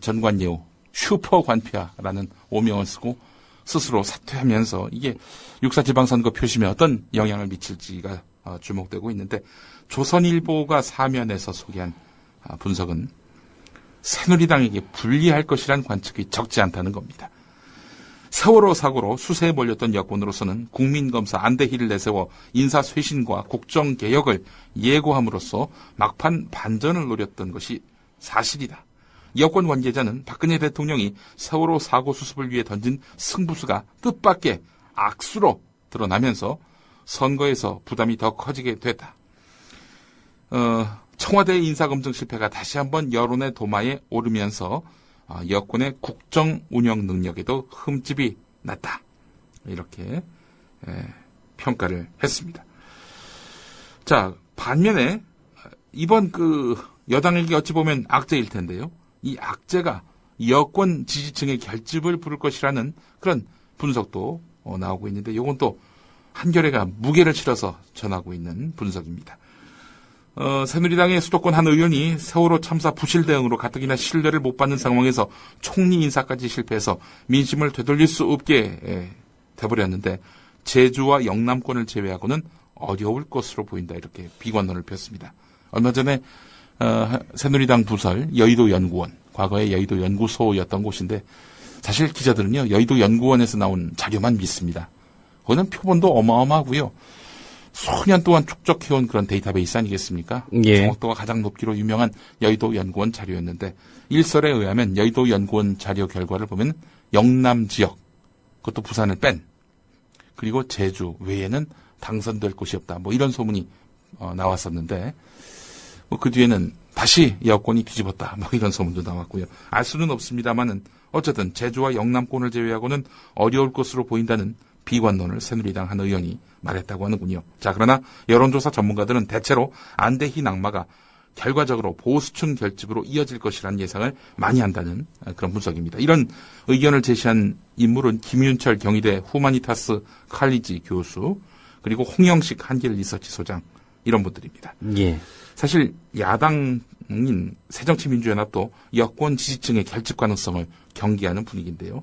전관예우, 슈퍼관피아라는 오명을 쓰고 스스로 사퇴하면서 이게 6.4 지방선거 표심에 어떤 영향을 미칠지가 주목되고 있는데, 조선일보가 사면에서 소개한 분석은 새누리당에게 불리할 것이란 관측이 적지 않다는 겁니다. 세월호 사고로 수세에 몰렸던 여권으로서는 국민검사 안대희를 내세워 인사쇄신과 국정개혁을 예고함으로써 막판 반전을 노렸던 것이 사실이다. 여권 관계자는 박근혜 대통령이 세월호 사고 수습을 위해 던진 승부수가 뜻밖의 악수로 드러나면서 선거에서 부담이 더 커지게 됐다. 청와대의 인사검증 실패가 다시 한번 여론의 도마에 오르면서 여권의 국정 운영 능력에도 흠집이 났다. 이렇게 평가를 했습니다. 자, 반면에 이번 여당에게 어찌 보면 악재일 텐데요. 이 악재가 여권 지지층의 결집을 부를 것이라는 그런 분석도 나오고 있는데, 이건 또 한겨레가 무게를 실어서 전하고 있는 분석입니다. 새누리당의 수도권 한 의원이 세월호 참사 부실 대응으로 가뜩이나 신뢰를 못 받는 상황에서 총리 인사까지 실패해서 민심을 되돌릴 수 없게 돼버렸는데, 제주와 영남권을 제외하고는 어려울 것으로 보인다. 이렇게 비관론을 폈습니다. 얼마 전에 새누리당 부설 여의도연구원, 과거에 여의도연구소였던 곳인데, 사실 기자들은요 여의도 연구원에서 나온 자료만 믿습니다. 거기는 표본도 어마어마하고요. 수년 동안 축적해온 그런 데이터베이스 아니겠습니까? 예. 정확도가 가장 높기로 유명한 여의도 연구원 자료였는데, 일설에 의하면 여의도 연구원 자료 결과를 보면 영남 지역, 그것도 부산을 뺀, 그리고 제주 외에는 당선될 곳이 없다. 이런 소문이 나왔었는데, 그 뒤에는 다시 여권이 뒤집었다. 이런 소문도 나왔고요. 알 수는 없습니다만은 어쨌든 제주와 영남권을 제외하고는 어려울 것으로 보인다는 비관론을 새누리당 한 의원이 말했다고 하는군요. 자, 그러나 여론조사 전문가들은 대체로 안대희 낙마가 결과적으로 보수층 결집으로 이어질 것이라는 예상을 많이 한다는 그런 분석입니다. 이런 의견을 제시한 인물은 김윤철 경희대 후마니타스 칼리지 교수, 그리고 홍영식 한길 리서치 소장, 이런 분들입니다. 예. 사실 야당인 새정치민주연합도 여권 지지층의 결집 가능성을 경계하는 분위기인데요.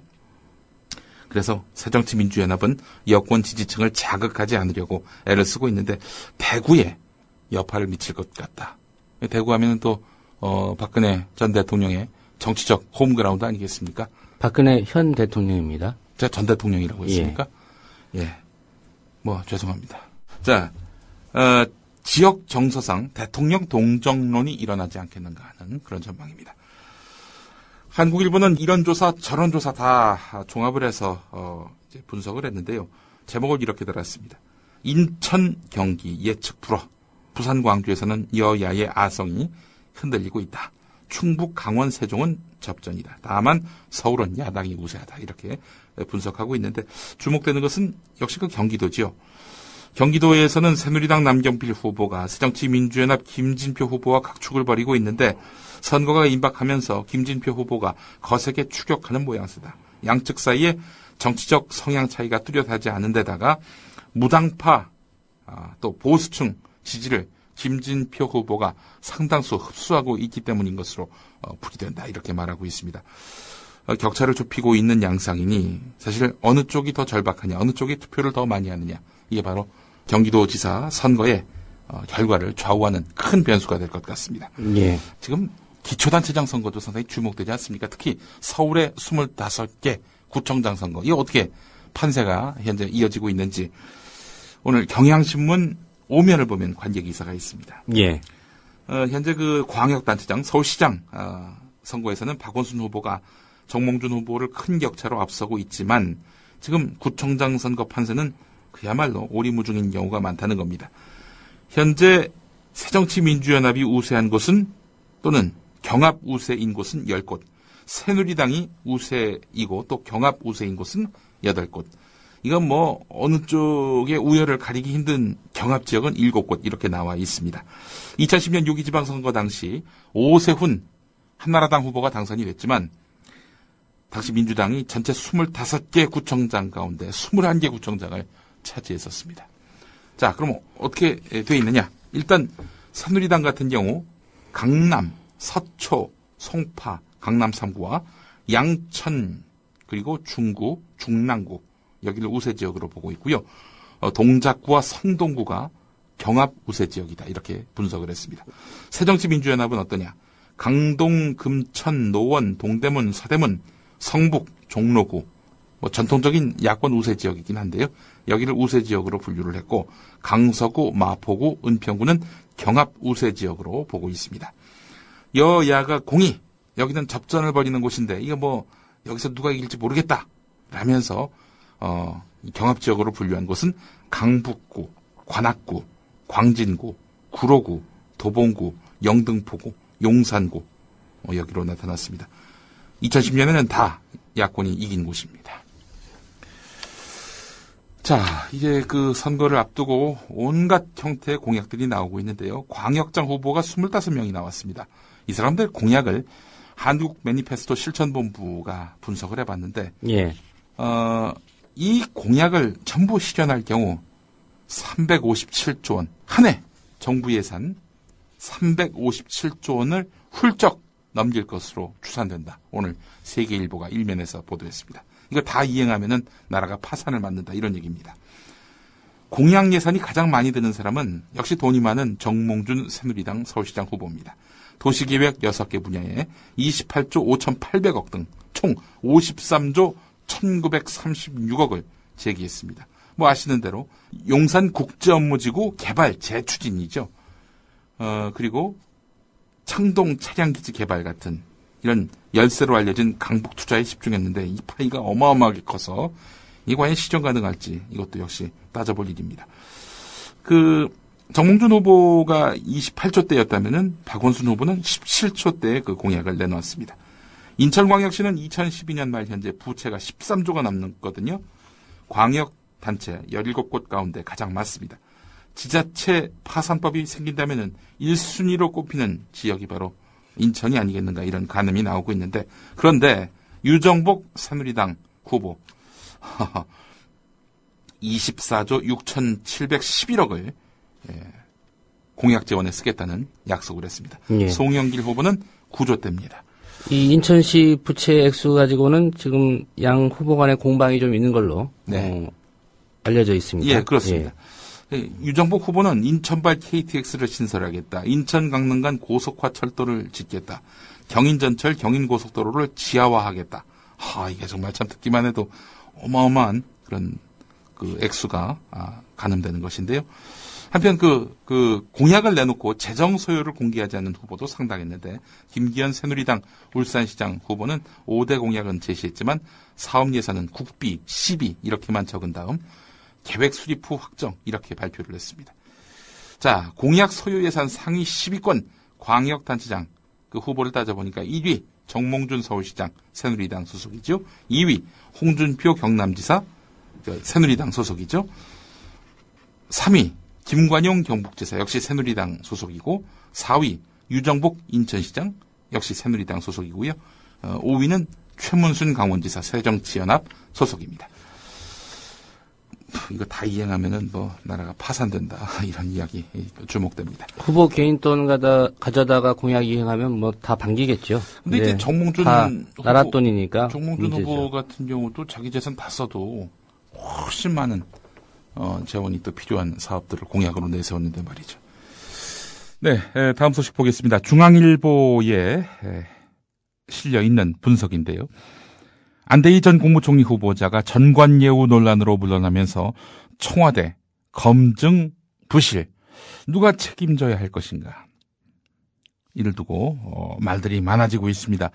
그래서 새정치민주연합은 여권 지지층을 자극하지 않으려고 애를 쓰고 있는데 대구에 여파를 미칠 것 같다. 대구 하면은 또 박근혜 전 대통령의 정치적 홈그라운드 아니겠습니까? 박근혜 현 대통령입니다. 제가 전 대통령이라고 했습니까? 예. 뭐 죄송합니다. 자, 지역 정서상 대통령 동정론이 일어나지 않겠는가 하는 그런 전망입니다. 한국일보는 이런 조사 저런 조사 다 종합을 해서 이제 분석을 했는데요. 제목을 이렇게 달았습니다. 인천 경기 예측 불허. 부산 광주에서는 여야의 아성이 흔들리고 있다. 충북 강원 세종은 접전이다. 다만 서울은 야당이 우세하다. 이렇게 분석하고 있는데 주목되는 것은 역시 그 경기도지요. 경기도에서는 새누리당 남경필 후보가 새정치민주연합 김진표 후보와 각축을 벌이고 있는데 선거가 임박하면서 김진표 후보가 거세게 추격하는 모양새다. 양측 사이에 정치적 성향 차이가 뚜렷하지 않은 데다가 무당파 또 보수층 지지를 김진표 후보가 상당수 흡수하고 있기 때문인 것으로 풀이된다. 이렇게 말하고 있습니다. 격차를 좁히고 있는 양상이니 사실 어느 쪽이 더 절박하냐, 어느 쪽이 투표를 더 많이 하느냐, 이게 바로 경기도지사 선거의 결과를 좌우하는 큰 변수가 될 것 같습니다. 예. 지금 기초단체장 선거도 상당히 주목되지 않습니까? 특히 서울의 25개 구청장 선거, 이게 어떻게 판세가 현재 이어지고 있는지 오늘 경향신문 5면을 보면 관계 기사가 있습니다. 예. 현재 그 광역단체장, 서울시장 선거에서는 박원순 후보가 정몽준 후보를 큰 격차로 앞서고 있지만 지금 구청장 선거 판세는 그야말로 오리무중인 경우가 많다는 겁니다. 현재 새정치민주연합이 우세한 곳은 또는 경합 우세인 곳은 10곳, 새누리당이 우세이고 또 경합 우세인 곳은 8곳. 이건 뭐 어느 쪽의 우열을 가리기 힘든 경합 지역은 7곳 이렇게 나와 있습니다. 2010년 6.2 지방선거 당시 오세훈 한나라당 후보가 당선이 됐지만 당시 민주당이 전체 25개 구청장 가운데 21개 구청장을 차지했었습니다. 자, 그럼 어떻게 돼 있느냐? 일단 새누리당 같은 경우 강남, 서초, 송파, 강남 3구와 양천, 그리고 중구, 중랑구, 여기를 우세 지역으로 보고 있고요. 동작구와 성동구가 경합 우세 지역이다. 이렇게 분석을 했습니다. 새정치민주연합은 어떠냐? 강동, 금천, 노원, 동대문, 서대문, 성북, 종로구, 뭐 전통적인 야권 우세 지역이긴 한데요. 여기를 우세 지역으로 분류를 했고 강서구, 마포구, 은평구는 경합 우세 지역으로 보고 있습니다. 여야가 공히 여기는 접전을 벌이는 곳인데 이거 뭐 여기서 누가 이길지 모르겠다 라면서 경합 지역으로 분류한 곳은 강북구, 관악구, 광진구, 구로구, 도봉구, 영등포구, 용산구 여기로 나타났습니다. 2010년에는 다 야권이 이긴 곳입니다. 자, 이제 그 선거를 앞두고 온갖 형태의 공약들이 나오고 있는데요. 광역장 후보가 25명이 나왔습니다. 이 사람들 공약을 한국 매니페스토 실천본부가 분석을 해봤는데, 예. 이 공약을 전부 실현할 경우 357조 원, 한 해 정부 예산 357조 원을 훌쩍 넘길 것으로 추산된다. 오늘 세계일보가 일면에서 보도했습니다. 이거 다 이행하면은 나라가 파산을 맞는다. 이런 얘기입니다. 공약 예산이 가장 많이 드는 사람은 역시 돈이 많은 정몽준 새누리당 서울시장 후보입니다. 도시계획 6개 분야에 28조 5,800억 등 총 53조 1,936억을 제기했습니다. 뭐 아시는 대로 용산 국제업무지구 개발 재추진이죠. 그리고 창동 차량기지 개발 같은 이런 열세로 알려진 강북 투자에 집중했는데 이 파이가 어마어마하게 커서 이게 과연 실현 가능할지 이것도 역시 따져볼 일입니다. 정몽준 후보가 28조 대였다면은 박원순 후보는 17조 대의 그 공약을 내놓았습니다. 인천광역시는 2012년 말 현재 부채가 13조가 넘거든요. 광역 단체 17곳 가운데 가장 많습니다. 지자체 파산법이 생긴다면은 1순위로 꼽히는 지역이 바로 인천이 아니겠는가 이런 가늠이 나오고 있는데, 그런데 유정복 새누리당 후보 24조 6,711억을 공약 재원에 쓰겠다는 약속을 했습니다. 예. 송영길 후보는 9조대입니다. 이 인천시 부채 액수 가지고는 지금 양 후보 간의 공방이 좀 있는 걸로 알려져 있습니다. 예, 그렇습니다. 유정복 후보는 인천발 KTX를 신설하겠다. 인천 강릉 간 고속화 철도를 짓겠다. 경인전철 경인고속도로를 지하화하겠다. 이게 정말 참 듣기만 해도 어마어마한 그런 그 액수가 가늠되는 것인데요. 한편 그 공약을 내놓고 재정 소요를 공개하지 않는 후보도 상당했는데, 김기현 새누리당 울산시장 후보는 5대 공약은 제시했지만 사업 예산은 국비, 시비 이렇게만 적은 다음 계획 수립 후 확정 이렇게 발표를 했습니다. 자, 공약 소요 예산 상위 10위권 광역단체장 그 후보를 따져보니까 1위 정몽준 서울시장 새누리당 소속이죠. 2위 홍준표 경남지사 새누리당 소속이죠. 3위 김관용 경북지사 역시 새누리당 소속이고, 4위 유정복 인천시장 역시 새누리당 소속이고요. 5위는 최문순 강원지사 새정치연합 소속입니다. 이거 다 이행하면은 나라가 파산된다 이런 이야기 주목됩니다. 후보 개인 돈 가져다가 공약 이행하면 다 반기겠죠. 근데 이제 정몽준 나라 돈이니까. 정몽준 후보 같은 경우도 자기 재산 다 써도 훨씬 많은 재원이 또 필요한 사업들을 공약으로 내세웠는데 말이죠. 네, 다음 소식 보겠습니다. 중앙일보에 실려 있는 분석인데요. 안대희 전 국무총리 후보자가 전관예우 논란으로 물러나면서 청와대 검증 부실, 누가 책임져야 할 것인가, 이를 두고 말들이 많아지고 있습니다.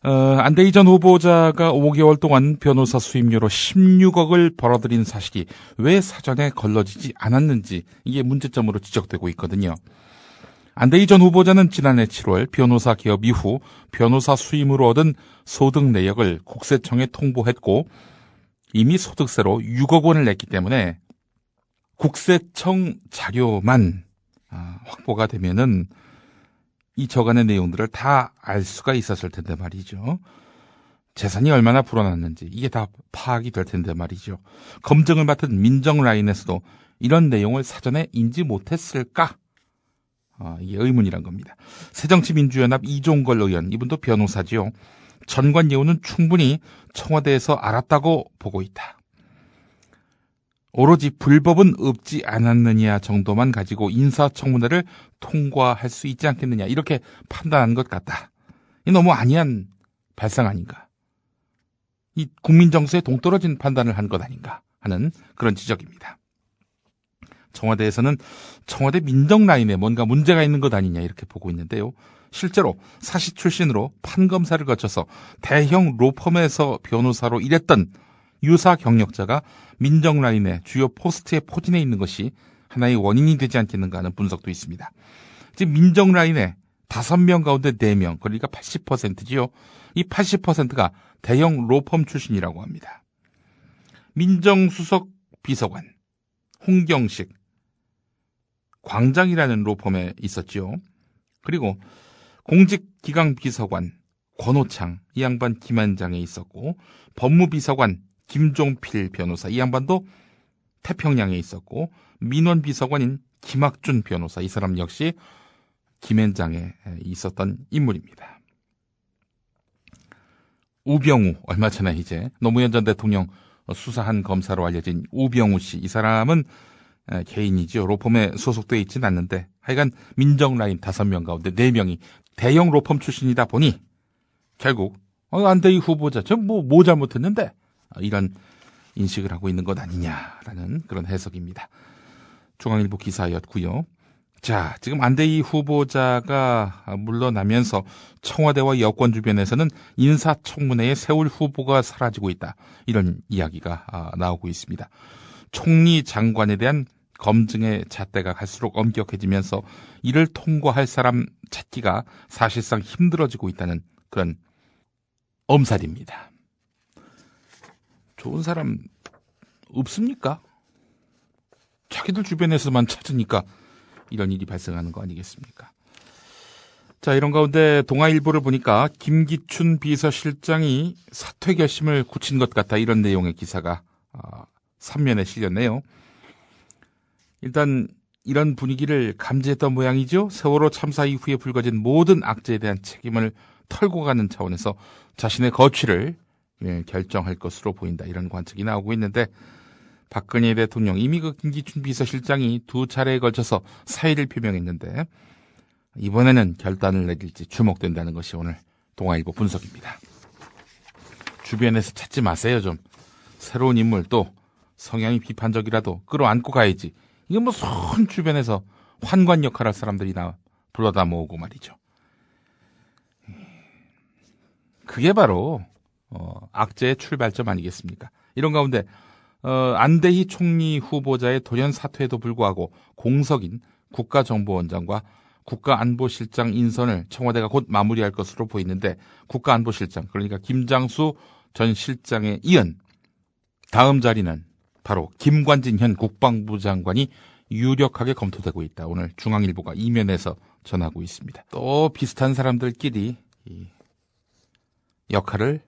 안대희 전 후보자가 5개월 동안 변호사 수임료로 16억을 벌어들인 사실이 왜 사전에 걸러지지 않았는지, 이게 문제점으로 지적되고 있거든요. 안대희 전 후보자는 지난해 7월 변호사 개업 이후 변호사 수임으로 얻은 소득 내역을 국세청에 통보했고, 이미 소득세로 6억 원을 냈기 때문에 국세청 자료만 확보가 되면은 이 저간의 내용들을 다 알 수가 있었을 텐데 말이죠. 재산이 얼마나 불어났는지 이게 다 파악이 될 텐데 말이죠. 검증을 맡은 민정라인에서도 이런 내용을 사전에 인지 못했을까? 이게 의문이란 겁니다. 새정치민주연합 이종걸 의원, 이분도 변호사지요. 전관예우는 충분히 청와대에서 알았다고 보고 있다. 오로지 불법은 없지 않았느냐 정도만 가지고 인사청문회를 통과할 수 있지 않겠느냐, 이렇게 판단한 것 같다. 이 너무 아니한 발상 아닌가. 이 국민 정서에 동떨어진 판단을 한 것 아닌가 하는 그런 지적입니다. 청와대에서는 청와대 민정 라인에 뭔가 문제가 있는 것 아니냐 이렇게 보고 있는데요. 실제로 사시 출신으로 판검사를 거쳐서 대형 로펌에서 변호사로 일했던 유사 경력자가 민정 라인의 주요 포스트에 포진해 있는 것이 하나의 원인이 되지 않겠는가 하는 분석도 있습니다. 지금 민정 라인에 5명 가운데 4명, 그러니까 80%지요. 이 80%가 대형 로펌 출신이라고 합니다. 민정수석 비서관 홍경식, 광장이라는 로펌에 있었지요. 그리고 공직기강 비서관 권호창, 이 양반 김한장에 있었고, 법무비서관 김종필 변호사, 이 양반도 태평양에 있었고, 민원비서관인 김학준 변호사, 이 사람 역시 김앤장에 있었던 인물입니다. 우병우, 얼마 전에 이제 노무현 전 대통령 수사한 검사로 알려진 우병우 씨, 이 사람은 개인이죠. 로펌에 소속되어 있진 않는데 하여간 민정라인 5명 가운데 4명이 대형 로펌 출신이다 보니 결국 안대희 후보자 저 뭐 잘못했는데 이런 인식을 하고 있는 것 아니냐라는 그런 해석입니다. 중앙일보 기사였고요. 자, 지금 안대희 후보자가 물러나면서 청와대와 여권 주변에서는 인사청문회에 세울 후보가 사라지고 있다, 이런 이야기가 나오고 있습니다. 총리 장관에 대한 검증의 잣대가 갈수록 엄격해지면서 이를 통과할 사람 찾기가 사실상 힘들어지고 있다는 그런 엄살입니다. 좋은 사람 없습니까? 자기들 주변에서만 찾으니까 이런 일이 발생하는 거 아니겠습니까? 자, 이런 가운데 동아일보를 보니까 김기춘 비서실장이 사퇴 결심을 굳힌 것 같다, 이런 내용의 기사가 3면에 실렸네요. 일단 이런 분위기를 감지했던 모양이죠. 세월호 참사 이후에 불거진 모든 악재에 대한 책임을 털고 가는 차원에서 자신의 거취를 결정할 것으로 보인다, 이런 관측이 나오고 있는데, 박근혜 대통령 이미 그 김기춘 비서실장이 2차례에 걸쳐서 사의를 표명했는데 이번에는 결단을 내릴지 주목된다는 것이 오늘 동아일보 분석입니다. 주변에서 찾지 마세요. 좀 새로운 인물, 또 성향이 비판적이라도 끌어안고 가야지. 이게 뭐 손 주변에서 환관 역할할 사람들이나 불러다 모으고 말이죠. 그게 바로 악재의 출발점 아니겠습니까? 이런 가운데 안대희 총리 후보자의 돌연 사퇴에도 불구하고 공석인 국가정보원장과 국가안보실장 인선을 청와대가 곧 마무리할 것으로 보이는데, 국가안보실장, 그러니까 김장수 전 실장에 이은 다음 자리는 바로 김관진 현 국방부 장관이 유력하게 검토되고 있다. 오늘 중앙일보가 이면에서 전하고 있습니다. 또 비슷한 사람들끼리 이 역할을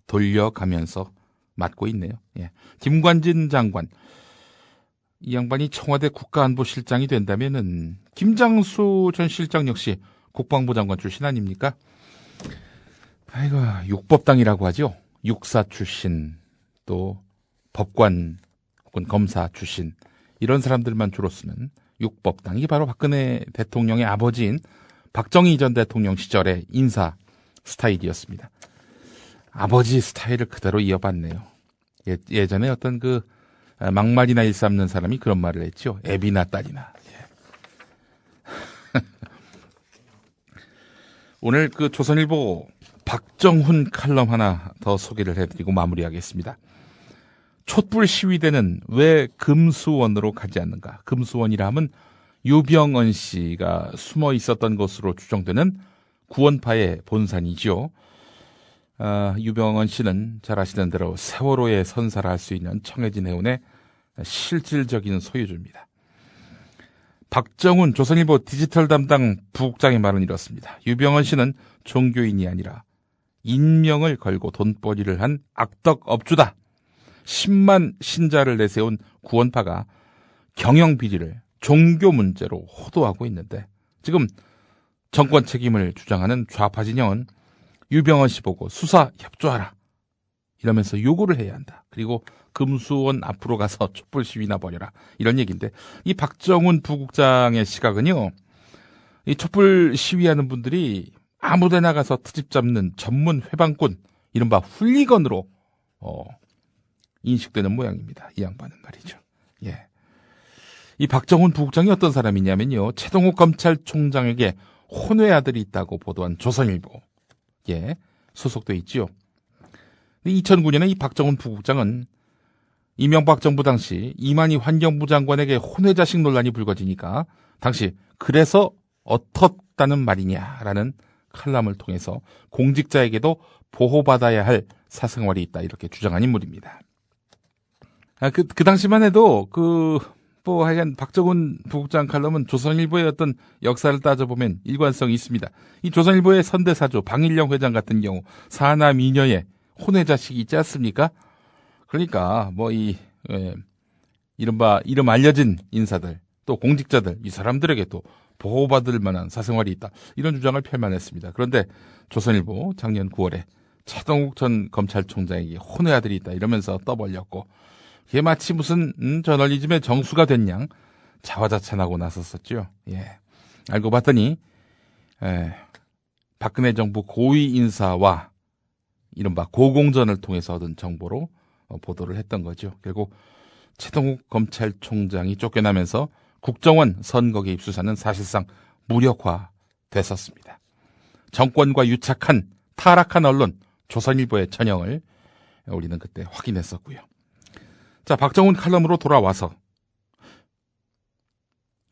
돌려가면서 맡고 있네요. 예. 김관진 장관, 이 양반이 청와대 국가안보실장이 된다면은 김장수 전 실장 역시 국방부 장관 출신 아닙니까? 아이고, 육법당이라고 하죠. 육사 출신, 또 법관 혹은 검사 출신, 이런 사람들만 주로 쓰는 육법당. 이게 바로 박근혜 대통령의 아버지인 박정희 전 대통령 시절의 인사 스타일이었습니다. 아버지 스타일을 그대로 이어봤네요. 예전에 어떤 그 막말이나 일삼는 사람이 그런 말을 했죠. 애비나 딸이나. 예. 오늘 그 조선일보 박정훈 칼럼 하나 더 소개를 해드리고 마무리하겠습니다. 촛불 시위대는 왜 금수원으로 가지 않는가? 금수원이라 하면 유병언 씨가 숨어 있었던 것으로 추정되는 구원파의 본산이죠. 유병언 씨는 잘 아시는 대로 세월호에 선사를 할 수 있는 청해진 해운의 실질적인 소유주입니다. 박정훈 조선일보 디지털 담당 부국장의 말은 이렇습니다. 유병언 씨는 종교인이 아니라 인명을 걸고 돈벌이를 한 악덕업주다. 10만 신자를 내세운 구원파가 경영비리를 종교 문제로 호도하고 있는데, 지금 정권 책임을 주장하는 좌파 진영은 유병언 씨 보고 수사 협조하라 이러면서 요구를 해야 한다. 그리고 금수원 앞으로 가서 촛불 시위나 벌여라, 이런 얘기인데, 이 박정훈 부국장의 시각은요, 이 촛불 시위하는 분들이 아무데나 가서 트집 잡는 전문 회방꾼, 이른바 훌리건으로 인식되는 모양입니다. 이 양반은 말이죠. 예. 이 박정훈 부국장이 어떤 사람이냐면요, 최동욱 검찰총장에게 혼외 아들이 있다고 보도한 조선일보, 예, 소속돼 있지요. 2009년에 이 박정훈 부국장은 이명박 정부 당시 이만희 환경부 장관에게 혼외 자식 논란이 불거지니까 당시 그래서 어떻다는 말이냐라는 칼럼을 통해서 공직자에게도 보호받아야 할 사생활이 있다, 이렇게 주장한 인물입니다. 그 당시만 해도 하여간 박정훈 부국장 칼럼은 조선일보의 어떤 역사를 따져보면 일관성이 있습니다. 이 조선일보의 선대사조 방일영 회장 같은 경우 사나 미녀의 혼외 자식이 있지 않습니까? 그러니까 이른바 이름 알려진 인사들, 또 공직자들, 이 사람들에게도 보호받을 만한 사생활이 있다, 이런 주장을 펼만했습니다. 그런데 조선일보 작년 9월에 최동욱 전 검찰총장에게 혼외 아들이 있다 이러면서 떠벌렸고, 이게 마치 무슨 저널리즘의 정수가 된 양 자화자찬하고 나섰었죠. 예. 알고 봤더니 박근혜 정부 고위 인사와 이른바 고공전을 통해서 얻은 정보로 보도를 했던 거죠. 결국 최동욱 검찰총장이 쫓겨나면서 국정원 선거 개입 수사는 사실상 무력화됐었습니다. 정권과 유착한 타락한 언론 조선일보의 전형을 우리는 그때 확인했었고요. 자, 박정훈 칼럼으로 돌아와서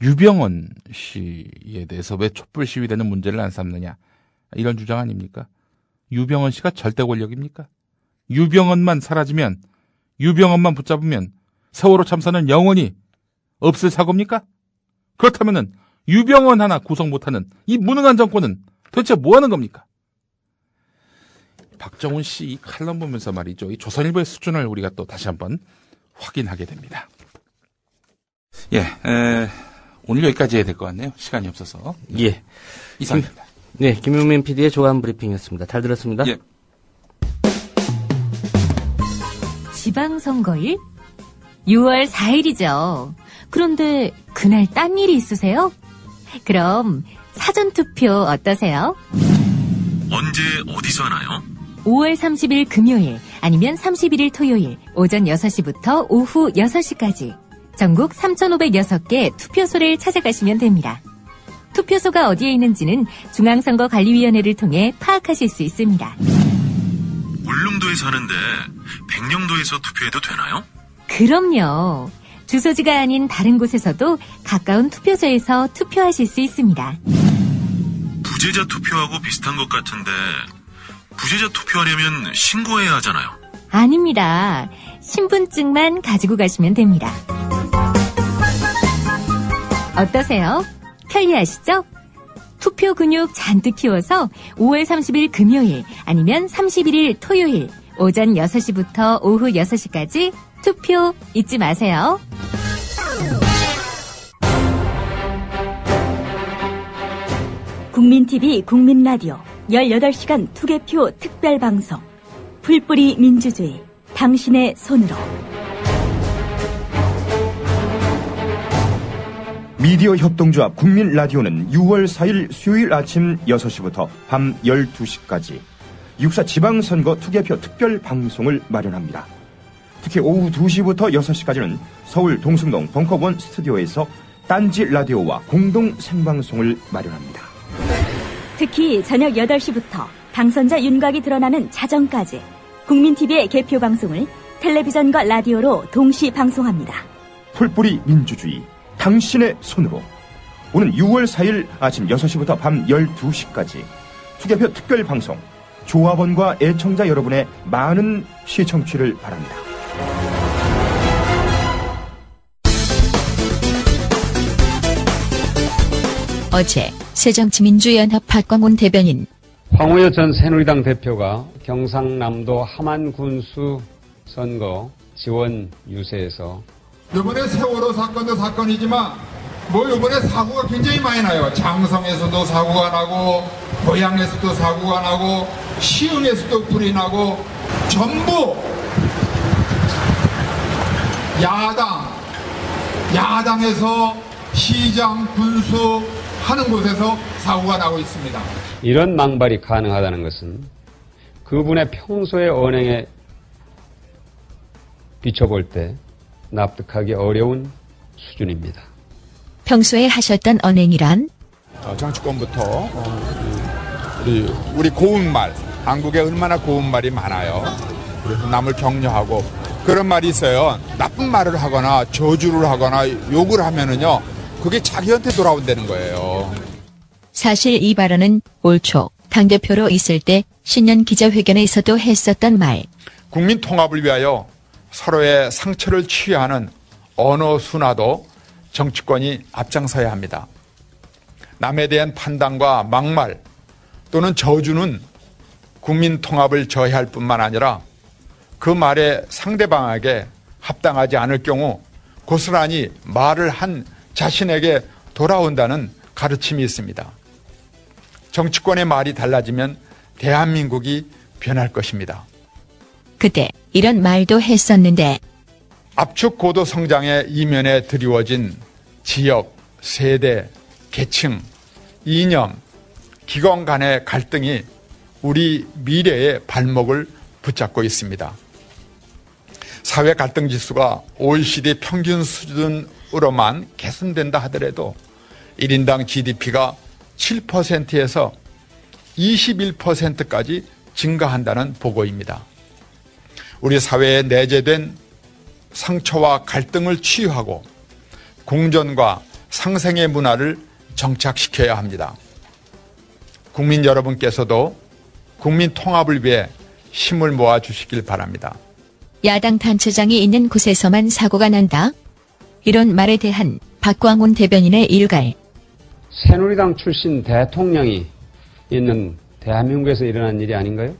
유병언 씨에 대해서 왜 촛불 시위되는 문제를 안 삼느냐, 이런 주장 아닙니까? 유병언 씨가 절대 권력입니까? 유병언만 사라지면 유병헌만 붙잡으면 세월호 참사는 영원히 없을 사고입니까? 그렇다면은 유병헌 하나 구성 못하는 이 무능한 정권은 도대체 뭐 하는 겁니까? 박정훈 씨 이 칼럼 보면서 말이죠. 이 조선일보의 수준을 우리가 또 다시 한번 확인하게 됩니다. 예, 오늘 여기까지 해야 될 것 같네요. 시간이 없어서. 예. 이상입니다. 네, 김용민 PD의 조간 브리핑이었습니다. 잘 들었습니다. 예. 지방선거일? 6월 4일이죠. 그런데 그날 딴 일이 있으세요? 그럼 사전투표 어떠세요? 언제 어디서 하나요? 5월 30일 금요일 아니면 31일 토요일 오전 6시부터 오후 6시까지 전국 3,506개 투표소를 찾아가시면 됩니다. 투표소가 어디에 있는지는 중앙선거관리위원회를 통해 파악하실 수 있습니다. 울릉도에서 하는데 백령도에서 투표해도 되나요? 그럼요. 주소지가 아닌 다른 곳에서도 가까운 투표소에서 투표하실 수 있습니다. 부재자 투표하고 비슷한 것 같은데 부재자 투표하려면 신고해야 하잖아요. 아닙니다. 신분증만 가지고 가시면 됩니다. 어떠세요? 편리하시죠? 투표 근육 잔뜩 키워서 5월 30일 금요일 아니면 31일 토요일 오전 6시부터 오후 6시까지 투표 잊지 마세요. 국민TV 국민라디오 18시간 투개표 특별방송 풀뿌리 민주주의 당신의 손으로 미디어 협동조합 국민라디오는 6월 4일 수요일 아침 6시부터 밤 12시까지 6.4 지방선거 투개표 특별방송을 마련합니다. 특히 오후 2시부터 6시까지는 서울 동숭동 벙커원 스튜디오에서 딴지 라디오와 공동 생방송을 마련합니다. 특히 저녁 8시부터 당선자 윤곽이 드러나는 자정까지 국민TV의 개표 방송을 텔레비전과 라디오로 동시 방송합니다. 풀뿌리 민주주의 당신의 손으로 오는 6월 4일 아침 6시부터 밤 12시까지 투개표 특별방송 조합원과 애청자 여러분의 많은 시청취를 바랍니다. 어제 새정치민주연합 박광훈 대변인 황우여 전 새누리당 대표가 경상남도 함안군수 선거 지원 유세에서 이번에 세월호 사건도 사건이지만 이번에 사고가 굉장히 많이 나요. 장성에서도 사고가 나고 고양에서도 사고가 나고 시흥에서도 불이 나고 전부 야당에서 시장 군수 하는 곳에서 사고가 나고 있습니다. 이런 망발이 가능하다는 것은 그분의 평소의 언행에 비춰볼 때 납득하기 어려운 수준입니다. 평소에 하셨던 언행이란? 정치권부터 우리 고운말, 한국에 얼마나 고운 말이 많아요. 그래서 남을 격려하고 그런 말이 있어요. 나쁜 말을 하거나 저주를 하거나 욕을 하면은요, 그게 자기한테 돌아온다는 거예요. 사실 이 발언은 올 초 당대표로 있을 때 신년 기자회견에서도 했었던 말. 국민 통합을 위하여 서로의 상처를 치유하는 언어 순화도 정치권이 앞장서야 합니다. 남에 대한 판단과 막말 또는 저주는 국민 통합을 저해할 뿐만 아니라 그 말에 상대방에게 합당하지 않을 경우 고스란히 말을 한 자신에게 돌아온다는 가르침이 있습니다. 정치권의 말이 달라지면 대한민국이 변할 것입니다. 그때 이런 말도 했었는데 압축 고도 성장의 이면에 드리워진 지역, 세대, 계층, 이념, 기관 간의 갈등이 우리 미래의 발목을 붙잡고 있습니다. 사회 갈등 지수가 OECD 평균 수준으로만 개선된다 하더라도 1인당 GDP가 7%에서 21%까지 증가한다는 보고입니다. 우리 사회에 내재된 상처와 갈등을 치유하고 공존과 상생의 문화를 정착시켜야 합니다. 국민 여러분께서도 국민 통합을 위해 힘을 모아 주시길 바랍니다. 야당 단체장이 있는 곳에서만 사고가 난다. 이런 말에 대한 박광훈 대변인의 일갈. 새누리당 출신 대통령이 있는 대한민국에서 일어난 일이 아닌가요?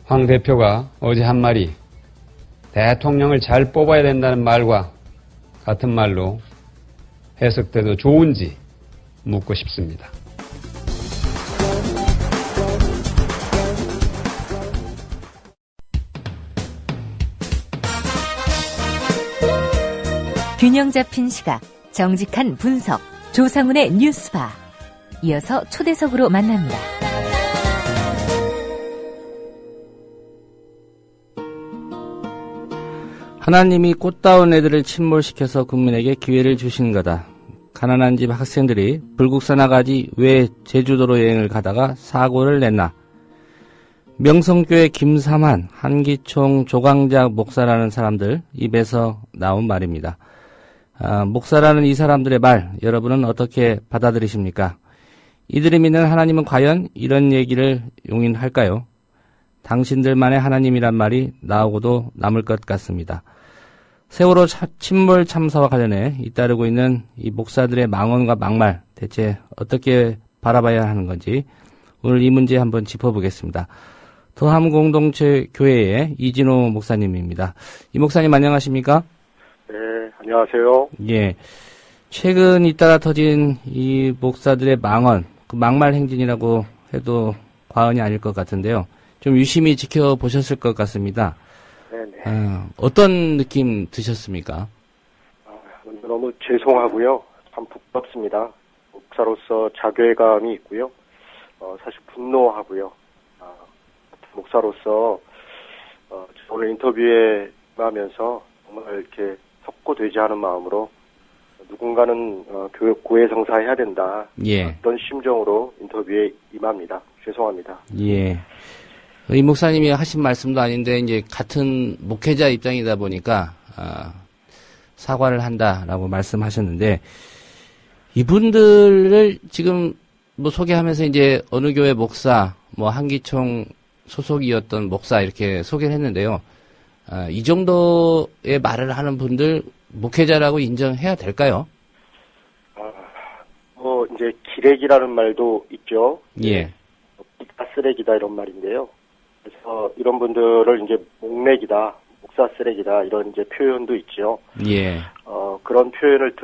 황 대표가 어제 한 말이 대통령을 잘 뽑아야 된다는 말과 같은 말로 해석돼도 좋은지 묻고 싶습니다. 균형 잡힌 시각, 정직한 분석, 조상훈의 뉴스바. 이어서 초대석으로 만납니다. 하나님이 꽃다운 애들을 침몰시켜서 국민에게 기회를 주신 거다. 가난한 집 학생들이 불국사 나가지 왜 제주도로 여행을 가다가 사고를 냈나. 명성교회 김삼한, 한기총 조광작 목사라는 사람들 입에서 나온 말입니다. 목사라는 이 사람들의 말, 여러분은 어떻게 받아들이십니까? 이들이 믿는 하나님은 과연 이런 얘기를 용인할까요? 당신들만의 하나님이란 말이 나오고도 남을 것 같습니다. 세월호 침몰 참사와 관련해 잇따르고 있는 이 목사들의 망언과 막말, 대체 어떻게 바라봐야 하는 건지 오늘 이 문제 한번 짚어보겠습니다. 더함공동체 교회의 이진호 목사님입니다. 이 목사님 안녕하십니까? 네, 안녕하세요. 예. 최근 잇따라 터진 이 목사들의 망언, 그 막말 행진이라고 해도 과언이 아닐 것 같은데요. 좀 유심히 지켜보셨을 것 같습니다. 네네. 어떤 느낌 드셨습니까? 너무 죄송하고요. 참 부끄럽습니다. 목사로서 자괴감이 있고요. 사실 분노하고요. 목사로서 오늘 인터뷰에 임하면서 정말 이렇게 석고되지 않은 마음으로 누군가는 교육 고해성사해야 된다. 예. 그런 심정으로 인터뷰에 임합니다. 죄송합니다. 예. 이 목사님이 하신 말씀도 아닌데 이제 같은 목회자 입장이다 보니까 사과를 한다라고 말씀하셨는데 이분들을 지금 뭐 소개하면서 이제 어느 교회 목사, 뭐 한기총 소속이었던 목사 이렇게 소개를 했는데요. 이 정도의 말을 하는 분들 목회자라고 인정해야 될까요? 뭐 이제 기레기라는 말도 있죠. 예. 목사 쓰레기다 이런 말인데요. 그래서 이런 분들을 이제 목맥이다, 목사 쓰레기다 이런 이제 표현도 있죠. 예. 그런 표현을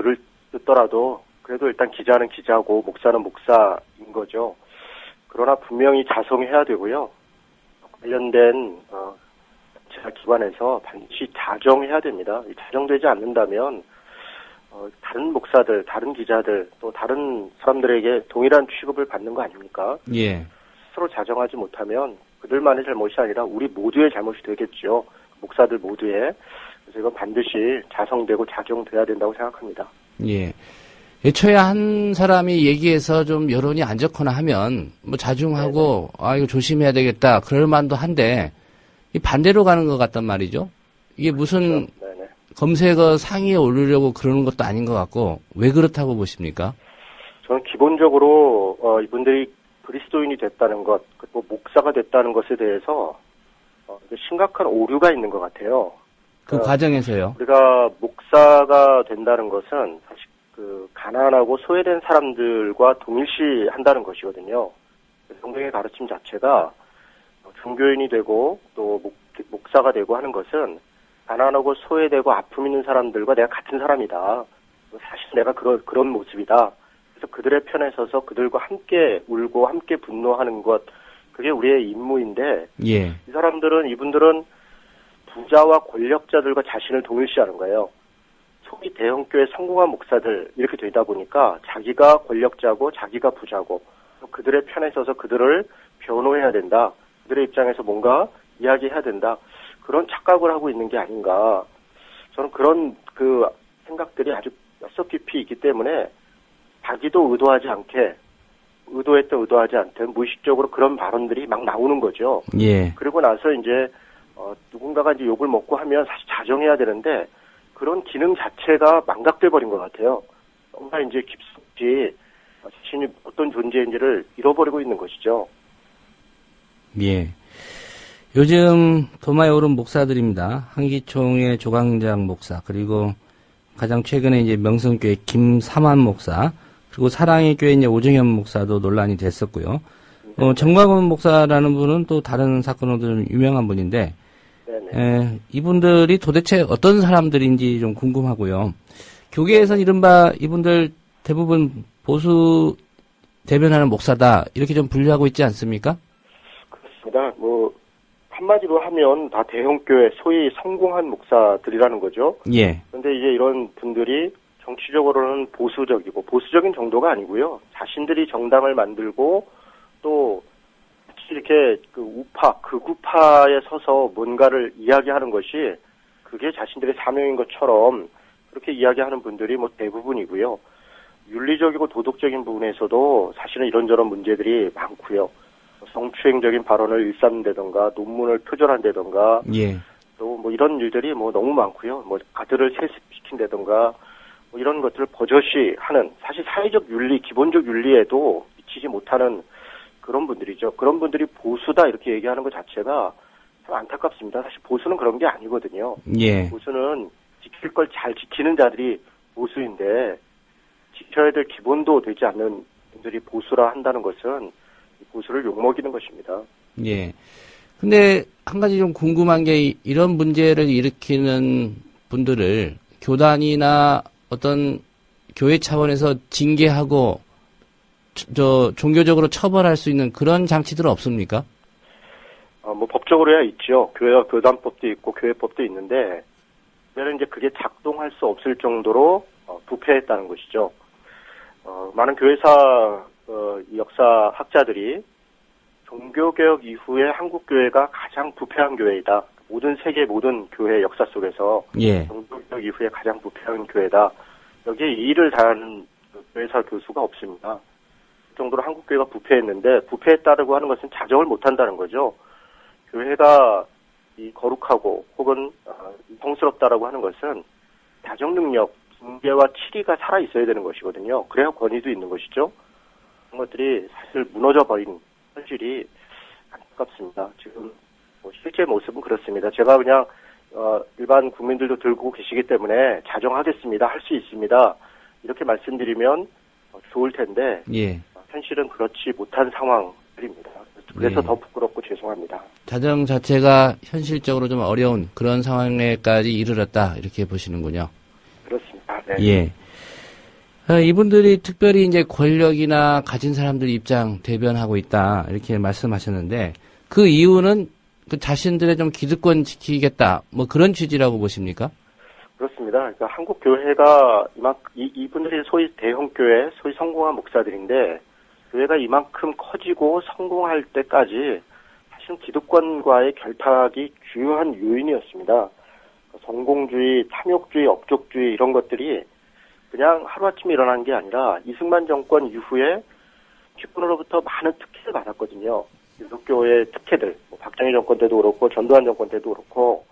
듣더라도 그래도 일단 기자는 기자고 목사는 목사인 거죠. 그러나 분명히 자성해야 되고요. 관련된 제가 기관에서 반드시 자정해야 됩니다. 자정되지 않는다면 다른 목사들, 다른 기자들, 또 다른 사람들에게 동일한 취급을 받는 거 아닙니까? 예. 스스로 자정하지 못하면 그들만의 잘못이 아니라 우리 모두의 잘못이 되겠죠. 목사들 모두의. 그래서 이건 반드시 자성되고 자정돼야 된다고 생각합니다. 예. 애초에 한 사람이 얘기해서 좀 여론이 안 좋거나 하면 뭐 자중하고 이거 조심해야 되겠다 그럴 만도 한데 이 반대로 가는 것 같단 말이죠. 이게 무슨 그렇죠. 검색어 상위에 오르려고 그러는 것도 아닌 것 같고 왜 그렇다고 보십니까? 저는 기본적으로 이분들이 그리스도인이 됐다는 것, 또 목사가 됐다는 것에 대해서 심각한 오류가 있는 것 같아요. 그 과정에서요? 우리가 목사가 된다는 것은 사실 가난하고 소외된 사람들과 동일시한다는 것이거든요. 성경의 가르침 자체가 종교인이 되고 또 목사가 되고 하는 것은 가난하고 소외되고 아픔 있는 사람들과 내가 같은 사람이다. 사실 내가 그런 모습이다. 그래서 그들의 편에 서서 그들과 함께 울고 함께 분노하는 것, 그게 우리의 임무인데, 예. 이분들은 부자와 권력자들과 자신을 동일시하는 거예요. 소위 대형교회 성공한 목사들 이렇게 되다 보니까 자기가 권력자고 자기가 부자고 그들의 편에 서서 그들을 변호해야 된다. 그들의 입장에서 뭔가 이야기해야 된다. 그런 착각을 하고 있는 게 아닌가. 저는 그런 생각들이 아주 뼛속 깊이 있기 때문에 자기도 의도하지 않게 의도했든 의도하지 않든 무의식적으로 그런 발언들이 막 나오는 거죠. 예. 그리고 나서 이제 누군가가 이제 욕을 먹고 하면 사실 자정해야 되는데 그런 기능 자체가 망각돼 버린 것 같아요. 뭔가 이제 깊숙이 자신이 어떤 존재인지를 잃어버리고 있는 것이죠. 예. 요즘 도마에 오른 목사들입니다. 한기총의 조광장 목사, 그리고 가장 최근에 이제 명성교회 김삼환 목사, 그리고 사랑의 교회 이제 오정현 목사도 논란이 됐었고요. 정광훈 목사라는 분은 또 다른 사건으로 좀 유명한 분인데, 이분들이 도대체 어떤 사람들인지 좀 궁금하고요. 교계에서는 이른바 이분들 대부분 보수 대변하는 목사다, 이렇게 좀 분류하고 있지 않습니까? 그렇습니다. 한마디로 하면 다 대형교회 소위 성공한 목사들이라는 거죠. 예. 그런데 이제 이런 분들이 정치적으로는 보수적이고, 보수적인 정도가 아니고요. 자신들이 정당을 만들고 또 이렇게 극우파에 서서 뭔가를 이야기하는 것이 그게 자신들의 사명인 것처럼 그렇게 이야기하는 분들이 대부분이고요. 윤리적이고 도덕적인 부분에서도 사실은 이런저런 문제들이 많고요. 성추행적인 발언을 일삼는다던가 논문을 표절한다던가 또 이런 일들이 너무 많고요. 아들을 세습시킨다던가 이런 것들을 버젓이 하는, 사실 사회적 윤리, 기본적 윤리에도 미치지 못하는 그런 분들이죠. 그런 분들이 보수다 이렇게 얘기하는 것 자체가 참 안타깝습니다. 사실 보수는 그런 게 아니거든요. 예. 보수는 지킬 걸 잘 지키는 자들이 보수인데, 지켜야 될 기본도 되지 않는 분들이 보수라 한다는 것은 보수를 욕먹이는 것입니다. 예. 근데 한 가지 좀 궁금한 게, 이런 문제를 일으키는 분들을 교단이나 어떤 교회 차원에서 징계하고 종교적으로 처벌할 수 있는 그런 장치들은 없습니까? 법적으로야 있죠. 교단법도 있고 교회법도 있는데, 그러면 이제 그게 작동할 수 없을 정도로 부패했다는 것이죠. 많은 교회사 역사학자들이 종교개혁 이후에 한국 교회가 가장 부패한 교회이다. 세계 모든 교회 역사 속에서 종교개혁 이후에 가장 부패한 교회다. 여기에 이의를 다하는 교회사 교수가 없습니다. 그 정도로 한국 교회가 부패했는데, 부패했다고 하는 것은 자정을 못한다는 거죠. 교회가 거룩하고 혹은 성스럽다라고 하는 것은 자정 능력, 징계와 치리가 살아 있어야 되는 것이거든요. 그래야 권위도 있는 것이죠. 그런 것들이 사실 무너져 버린 현실이 안타깝습니다. 지금 실제 모습은 그렇습니다. 제가 그냥 일반 국민들도 들고 계시기 때문에 자정하겠습니다, 할 수 있습니다, 이렇게 말씀드리면 좋을 텐데 현실은 그렇지 못한 상황들입니다. 그래서 더 부끄럽고 죄송합니다. 자정 자체가 현실적으로 좀 어려운 그런 상황에까지 이르렀다, 이렇게 보시는군요. 그렇습니다. 네. 예. 이분들이 특별히 이제 권력이나 가진 사람들 입장 대변하고 있다, 이렇게 말씀하셨는데, 그 이유는 그 자신들의 좀 기득권 지키겠다, 그런 취지라고 보십니까? 그렇습니다. 그러니까 한국 교회가 이분들이 소위 대형 교회, 소위 성공한 목사들인데, 교회가 이만큼 커지고 성공할 때까지 사실은 기득권과의 결탁이 주요한 요인이었습니다. 성공주의, 탐욕주의, 업적주의 이런 것들이 그냥 하루아침에 일어난 게 아니라 이승만 정권 이후에 기득권으로부터 많은 특혜를 받았거든요. 기독교의 특혜들, 박정희 정권 때도 그렇고 전두환 정권 때도 그렇고,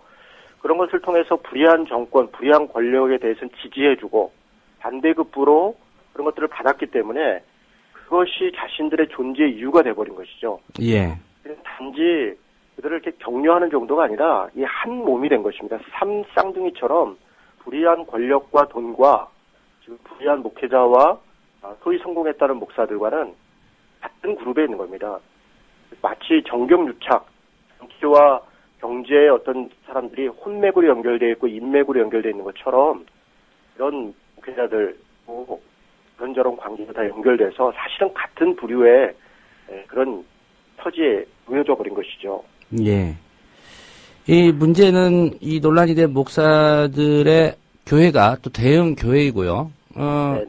그런 것을 통해서 불의한 정권, 불의한 권력에 대해서는 지지해주고 반대급부로 그런 것들을 받았기 때문에 그것이 자신들의 존재의 이유가 돼버린 것이죠. 단지 그들을 이렇게 격려하는 정도가 아니라 이 한 몸이 된 것입니다. 쌍둥이처럼 불의한 권력과 돈과 지금 불의한 목회자와 소위 성공했다는 목사들과는 같은 그룹에 있는 겁니다. 마치 정경유착, 정치와 경제의 어떤 사람들이 혼맥으로 연결되어 있고 인맥으로 연결되어 있는 것처럼 이런 목회자들도 그런저런 관계가 다 연결돼서 사실은 같은 부류의 그런 처지에 놓여져 버린 것이죠. 예. 이 문제는 이 논란이 된 목사들의 교회가 또 대형 교회이고요.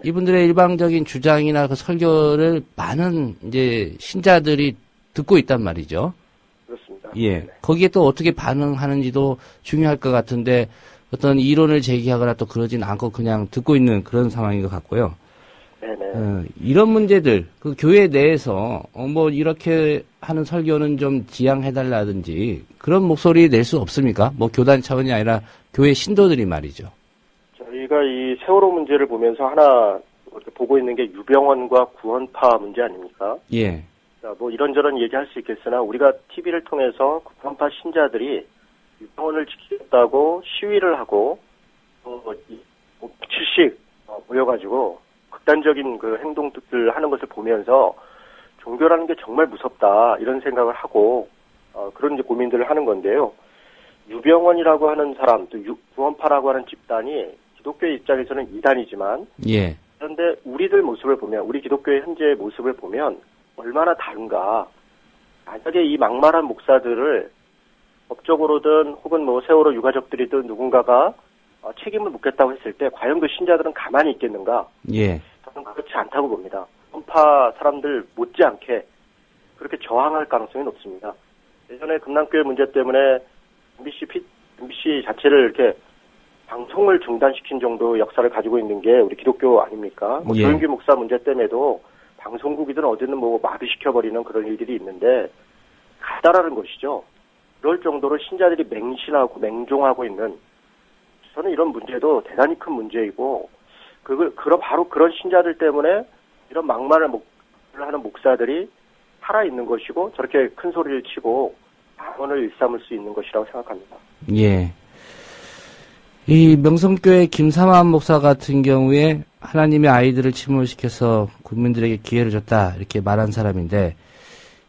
이분들의 일방적인 주장이나 그 설교를 많은 이제 신자들이 듣고 있단 말이죠. 그렇습니다. 예. 거기에 또 어떻게 반응하는지도 중요할 것 같은데, 어떤 이론을 제기하거나 또 그러진 않고 그냥 듣고 있는 그런 상황인 것 같고요. 이런 문제들, 그 교회 내에서 이렇게 하는 설교는 좀 지양해달라든지 그런 목소리 낼 수 없습니까? 교단 차원이 아니라 교회 신도들이 말이죠. 저희가 이 세월호 문제를 보면서 하나 보고 있는 게 유병원과 구원파 문제 아닙니까? 예. 뭐 이런저런 얘기할 수 있겠으나 우리가 TV를 통해서 구원파 신자들이 유병원을 지키겠다고 시위를 하고 칠씩 모여가지고 극단적인 그 행동들을 하는 것을 보면서 종교라는 게 정말 무섭다 이런 생각을 하고 그런 이제 고민들을 하는 건데요. 유병원이라고 하는 사람 또 구원파라고 하는 집단이 기독교의 입장에서는 이단이지만 예. 그런데 우리들 모습을 보면 우리 기독교의 현재의 모습을 보면 얼마나 다른가. 만약에 이 막말한 목사들을 법적으로든 혹은 뭐 세월호 유가족들이든 누군가가 책임을 묻겠다고 했을 때 과연 그 신자들은 가만히 있겠는가? 예. 저는 그렇지 않다고 봅니다. 구원파 사람들 못지않게 그렇게 저항할 가능성이 높습니다. 예전에 금남교회 문제 때문에 MBC 자체를 이렇게 방송을 중단시킨 정도 역사를 가지고 있는 게 우리 기독교 아닙니까? 뭐 예. 조영기 목사 문제 때문에도 방송국이든 어디든 뭐 마비시켜버리는 그런 일들이 있는데 가다라는 것이죠. 그럴 정도로 신자들이 맹신하고 맹종하고 있는 저는 이런 문제도 대단히 큰 문제이고 바로 그런 신자들 때문에 이런 막말을 하는 목사들이 살아있는 것이고 저렇게 큰 소리를 치고 방언을 일삼을 수 있는 것이라고 생각합니다. 예. 이 명성교회 김삼환 목사 같은 경우에 하나님의 아이들을 침몰시켜서 국민들에게 기회를 줬다 이렇게 말한 사람인데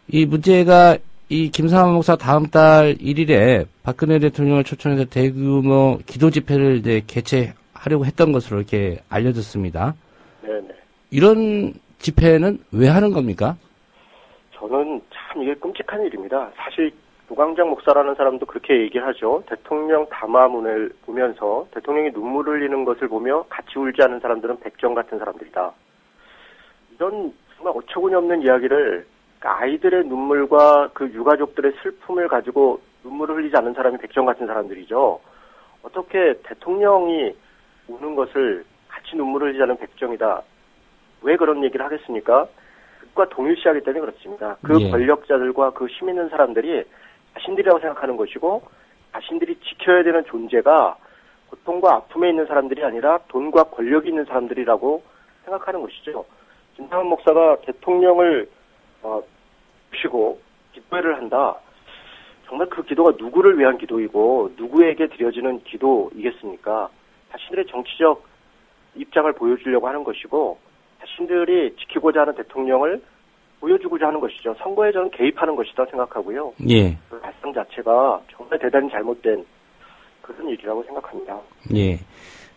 이 문제가 이 김삼환 목사 다음 달 1일에 박근혜 대통령을 초청해서 대규모 기도 집회를 이제 개최하려고 했던 것으로 이렇게 알려졌습니다. 네네. 이런 집회는 왜 하는 겁니까? 저는 참 이게 끔찍한 일입니다. 사실 노광장 목사라는 사람도 그렇게 얘기를 하죠. 대통령 담화문을 보면서 대통령이 눈물을 흘리는 것을 보며 같이 울지 않은 사람들은 백정 같은 사람들이다. 이런 정말 어처구니 없는 이야기를 아이들의 눈물과 그 유가족들의 슬픔을 가지고 눈물을 흘리지 않는 사람이 백정 같은 사람들이죠. 어떻게 대통령이 우는 것을 같이 눈물을 흘리지 않는 백정이다. 왜 그런 얘기를 하겠습니까? 그것과 동일시하기 때문에 그렇습니다. 그 예. 권력자들과 그 힘 있는 사람들이 자신들이라고 생각하는 것이고 자신들이 지켜야 되는 존재가 고통과 아픔에 있는 사람들이 아니라 돈과 권력이 있는 사람들이라고 생각하는 것이죠. 김삼환 목사가 대통령을 모시고 기도회를 한다. 정말 그 기도가 누구를 위한 기도이고 누구에게 드려지는 기도이겠습니까? 자신들의 정치적 입장을 보여주려고 하는 것이고 자신들이 지키고자 하는 대통령을 보여주고자 하는 것이죠. 선거에 저는 개입하는 것이다 생각하고요. 예. 그 발상 자체가 정말 대단히 잘못된 그런 일이라고 생각합니다. 예.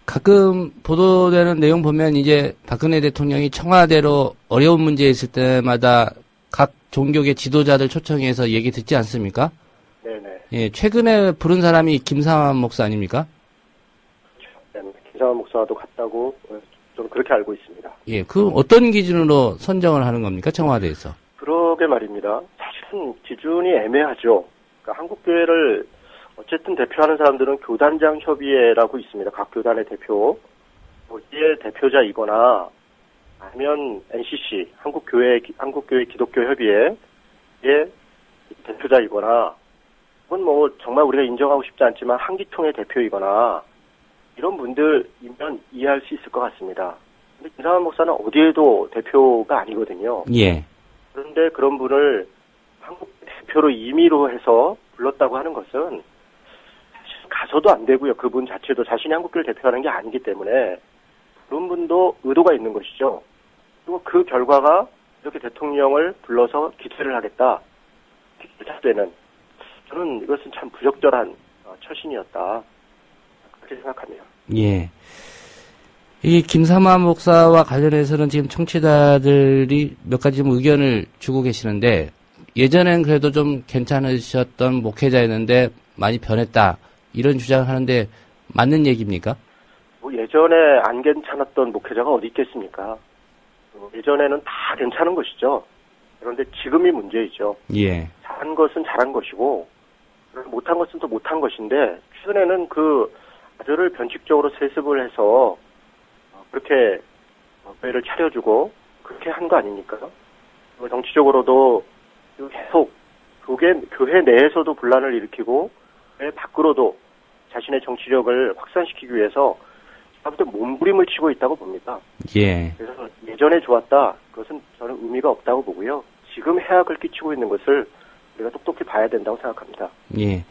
가끔 보도되는 내용 보면 이제 박근혜 대통령이 청와대로 어려운 문제 있을 때마다 각 종교계 지도자들 초청해서 얘기 듣지 않습니까? 네네. 예. 최근에 부른 사람이 김삼환 목사 아닙니까? 네, 김삼환 목사도 갔다고 저는 그렇게 알고 있습니다. 예. 그 어떤 기준으로 선정을 하는 겁니까? 청와대에서. 그러게 말입니다. 사실은 기준이 애매하죠. 그러니까 한국교회를 어쨌든 대표하는 사람들은 교단장 협의회라고 있습니다. 각 교단의 대표. 거기에 대표자이거나 아니면 NCC, 한국교회 기독교 협의회의 대표자이거나 혹은 뭐 정말 우리가 인정하고 싶지 않지만 한기통의 대표이거나 이런 분들이면 이해할 수 있을 것 같습니다. 근데 김삼환 목사는 어디에도 대표가 아니거든요. 예. 그런데 그런 분을 한국 대표로 임의로 해서 불렀다고 하는 것은 가서도 안 되고요. 그분 자체도 자신이 한국교를 대표하는 게 아니기 때문에 그런 분도 의도가 있는 것이죠. 그리고 그 결과가 이렇게 대통령을 불러서 기대를 하겠다. 기대되는 저는 이것은 참 부적절한 처신이었다. 그렇게 생각합니다. 예. 이 김삼환 목사와 관련해서는 지금 청취자들이 몇 가지 좀 의견을 주고 계시는데 예전엔 그래도 좀 괜찮으셨던 목회자였는데 많이 변했다. 이런 주장을 하는데 맞는 얘기입니까? 뭐 예전에 안 괜찮았던 목회자가 어디 있겠습니까? 예전에는 다 괜찮은 것이죠. 그런데 지금이 문제이죠. 예. 잘한 것은 잘한 것이고 못한 것은 또 못한 것인데 최근에는 그 아들을 변칙적으로 세습을 해서 그렇게 교회를 차려주고 그렇게 한 거 아닙니까? 정치적으로도 계속 교회 내에서도 분란을 일으키고 교회 밖으로도 자신의 정치력을 확산시키기 위해서 아무튼 몸부림을 치고 있다고 봅니다. 예. 그래서 예전에 좋았다. 그것은 저는 의미가 없다고 보고요. 지금 해악을 끼치고 있는 것을 우리가 똑똑히 봐야 된다고 생각합니다. 예.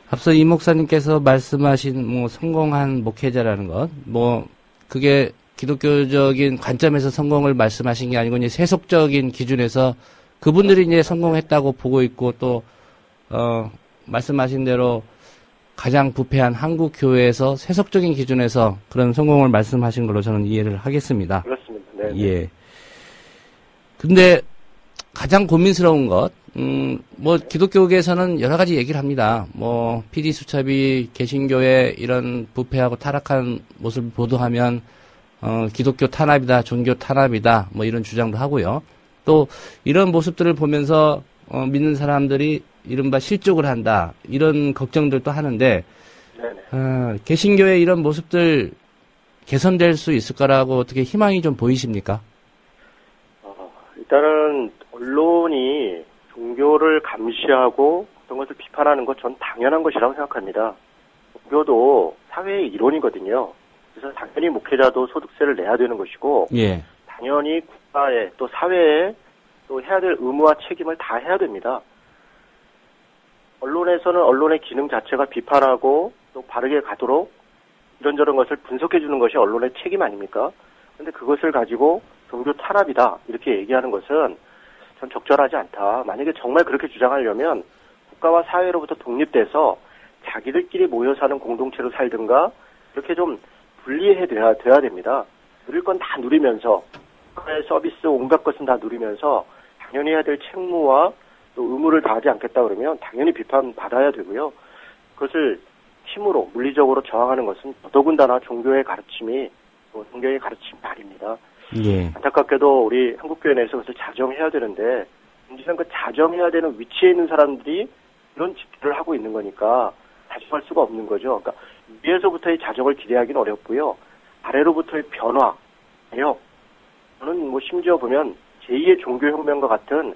앞서 이 목사님께서 말씀하신 성공한 목회자라는 것, 그게 기독교적인 관점에서 성공을 말씀하신 게 아니고 이제 세속적인 기준에서 그분들이 이제 성공했다고 보고 있고 또 말씀하신 대로 가장 부패한 한국 교회에서 세속적인 기준에서 그런 성공을 말씀하신 걸로 저는 이해를 하겠습니다. 그렇습니다. 네. 예. 근데 가장 고민스러운 것, 기독교계에서는 여러 가지 얘기를 합니다. PD 수첩이 개신교의 이런 부패하고 타락한 모습을 보도하면, 기독교 탄압이다, 종교 탄압이다, 네. 이런 주장도 하고요. 또, 이런 모습들을 보면서, 믿는 사람들이 이른바 실족을 한다, 이런 걱정들도 하는데, 개신교의 이런 모습들 개선될 수 있을 거라고 어떻게 희망이 좀 보이십니까? 일단은, 언론이 종교를 감시하고 어떤 것을 비판하는 것 전 당연한 것이라고 생각합니다. 종교도 사회의 일원이거든요. 그래서 당연히 목회자도 소득세를 내야 되는 것이고, 예. 당연히 국가에 또 사회에 또 해야 될 의무와 책임을 다 해야 됩니다. 언론에서는 언론의 기능 자체가 비판하고 또 바르게 가도록 이런저런 것을 분석해 주는 것이 언론의 책임 아닙니까? 근데 그것을 가지고 종교 탄압이다 이렇게 얘기하는 것은 전 적절하지 않다. 만약에 정말 그렇게 주장하려면 국가와 사회로부터 독립돼서 자기들끼리 모여 사는 공동체로 살든가 이렇게 좀 분리해야 돼야 됩니다. 누릴 건 다 누리면서 국가의 서비스 온갖 것은 다 누리면서 당연히 해야 될 책무와 또 의무를 다하지 않겠다 그러면 당연히 비판받아야 되고요. 그것을 힘으로 물리적으로 저항하는 것은 더더군다나 종교의 가르침이 또 종교의 가르침이 아닙니다. 예. 안타깝게도 우리 한국교회 내에서 그것을 자정해야 되는데 문제는 그 자정해야 되는 위치에 있는 사람들이 이런 집회를 하고 있는 거니까 자정할 수가 없는 거죠. 그러니까 위에서부터의 자정을 기대하기는 어렵고요. 아래로부터의 변화, 개혁. 저는 심지어 보면 제2의 종교혁명과 같은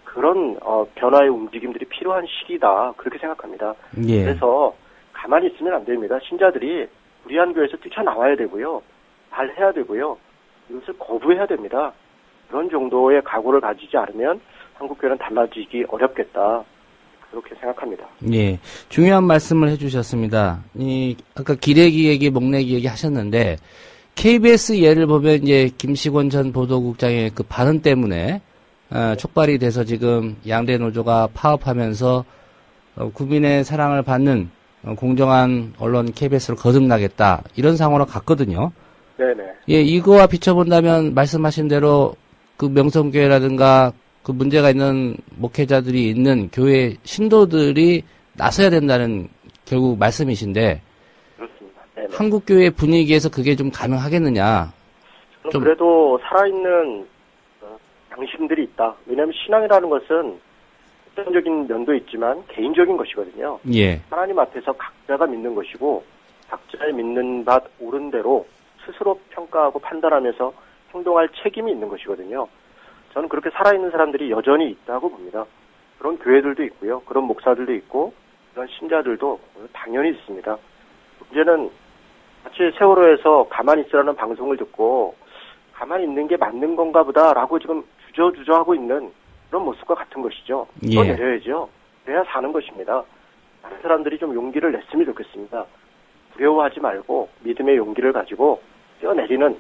그런 변화의 움직임들이 필요한 시기다 그렇게 생각합니다. 예. 그래서 가만히 있으면 안 됩니다. 신자들이 우리 한 교회에서 뛰쳐나와야 되고요. 말해야 되고요. 이것을 거부해야 됩니다. 그런 정도의 각오를 가지지 않으면 한국교회는 달라지기 어렵겠다. 그렇게 생각합니다. 예. 중요한 말씀을 해주셨습니다. 아까 기레기 얘기, 목내기 얘기 하셨는데, KBS 예를 보면 이제 김시곤 전 보도국장의 그 발언 때문에, 촉발이 돼서 지금 양대 노조가 파업하면서, 국민의 사랑을 받는 공정한 언론 KBS로 거듭나겠다. 이런 상황으로 갔거든요. 네네. 예, 이거와 비춰본다면 말씀하신 대로 그 명성교회라든가 그 문제가 있는 목회자들이 있는 교회 신도들이 나서야 된다는 결국 말씀이신데, 그렇습니다. 네네. 한국교회 분위기에서 그게 좀 가능하겠느냐? 저는 그래도 살아있는 양심들이 있다. 왜냐하면 신앙이라는 것은 특정적인 면도 있지만 개인적인 것이거든요. 예. 하나님 앞에서 각자가 믿는 것이고 각자의 믿는 바 옳은 대로 스스로 평가하고 판단하면서 행동할 책임이 있는 것이거든요. 저는 그렇게 살아있는 사람들이 여전히 있다고 봅니다. 그런 교회들도 있고요. 그런 목사들도 있고 그런 신자들도 당연히 있습니다. 문제는 마치 세월호에서 가만히 있으라는 방송을 듣고 가만히 있는 게 맞는 건가 보다라고 지금 주저하고 있는 그런 모습과 같은 것이죠. 뛰어내려야죠. 그래야 사는 것입니다. 다른 사람들이 좀 용기를 냈으면 좋겠습니다. 두려워하지 말고 믿음의 용기를 가지고 뛰어내리는